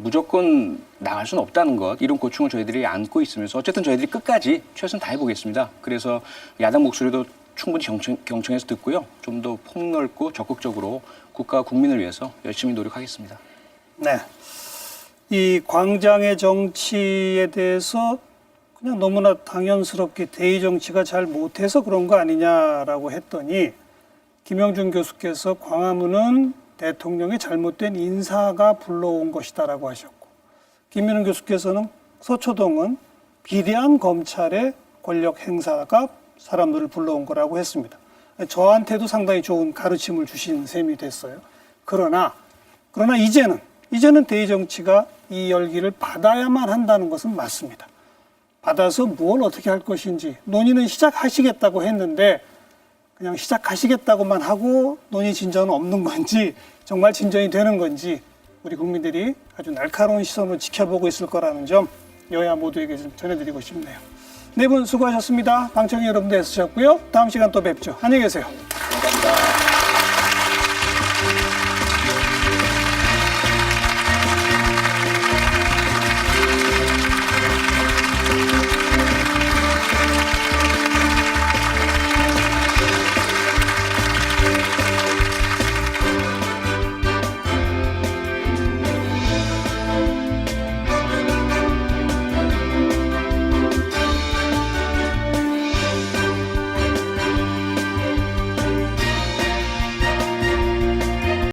무조건 나갈 수는 없다는 것, 이런 고충을 저희들이 안고 있으면서 어쨌든 저희들이 끝까지 최선을 다해보겠습니다. 그래서 야당 목소리도 충분히 경청해서 듣고요. 좀 더 폭넓고 적극적으로 국가와 국민을 위해서 열심히 노력하겠습니다. 네, 이 광장의 정치에 대해서 그냥 너무나 당연스럽게 대의 정치가 잘 못해서 그런 거 아니냐라고 했더니 김영준 교수께서 광화문은 대통령의 잘못된 인사가 불러온 것이다라고 하셨고, 김민우 교수께서는 서초동은 비대한 검찰의 권력 행사가 사람들을 불러온 거라고 했습니다. 저한테도 상당히 좋은 가르침을 주신 셈이 됐어요. 그러나 이제는 대의 정치가 이 열기를 받아야만 한다는 것은 맞습니다. 받아서 뭘 어떻게 할 것인지 논의는 시작하시겠다고 했는데 그냥 시작하시겠다고만 하고 논의 진전은 없는 건지 정말 진전이 되는 건지 우리 국민들이 아주 날카로운 시선으로 지켜보고 있을 거라는 점 여야 모두에게 좀 전해드리고 싶네요. 네 분 수고하셨습니다. 방청객 여러분도 애쓰셨고요. 다음 시간 또 뵙죠. 안녕히 계세요.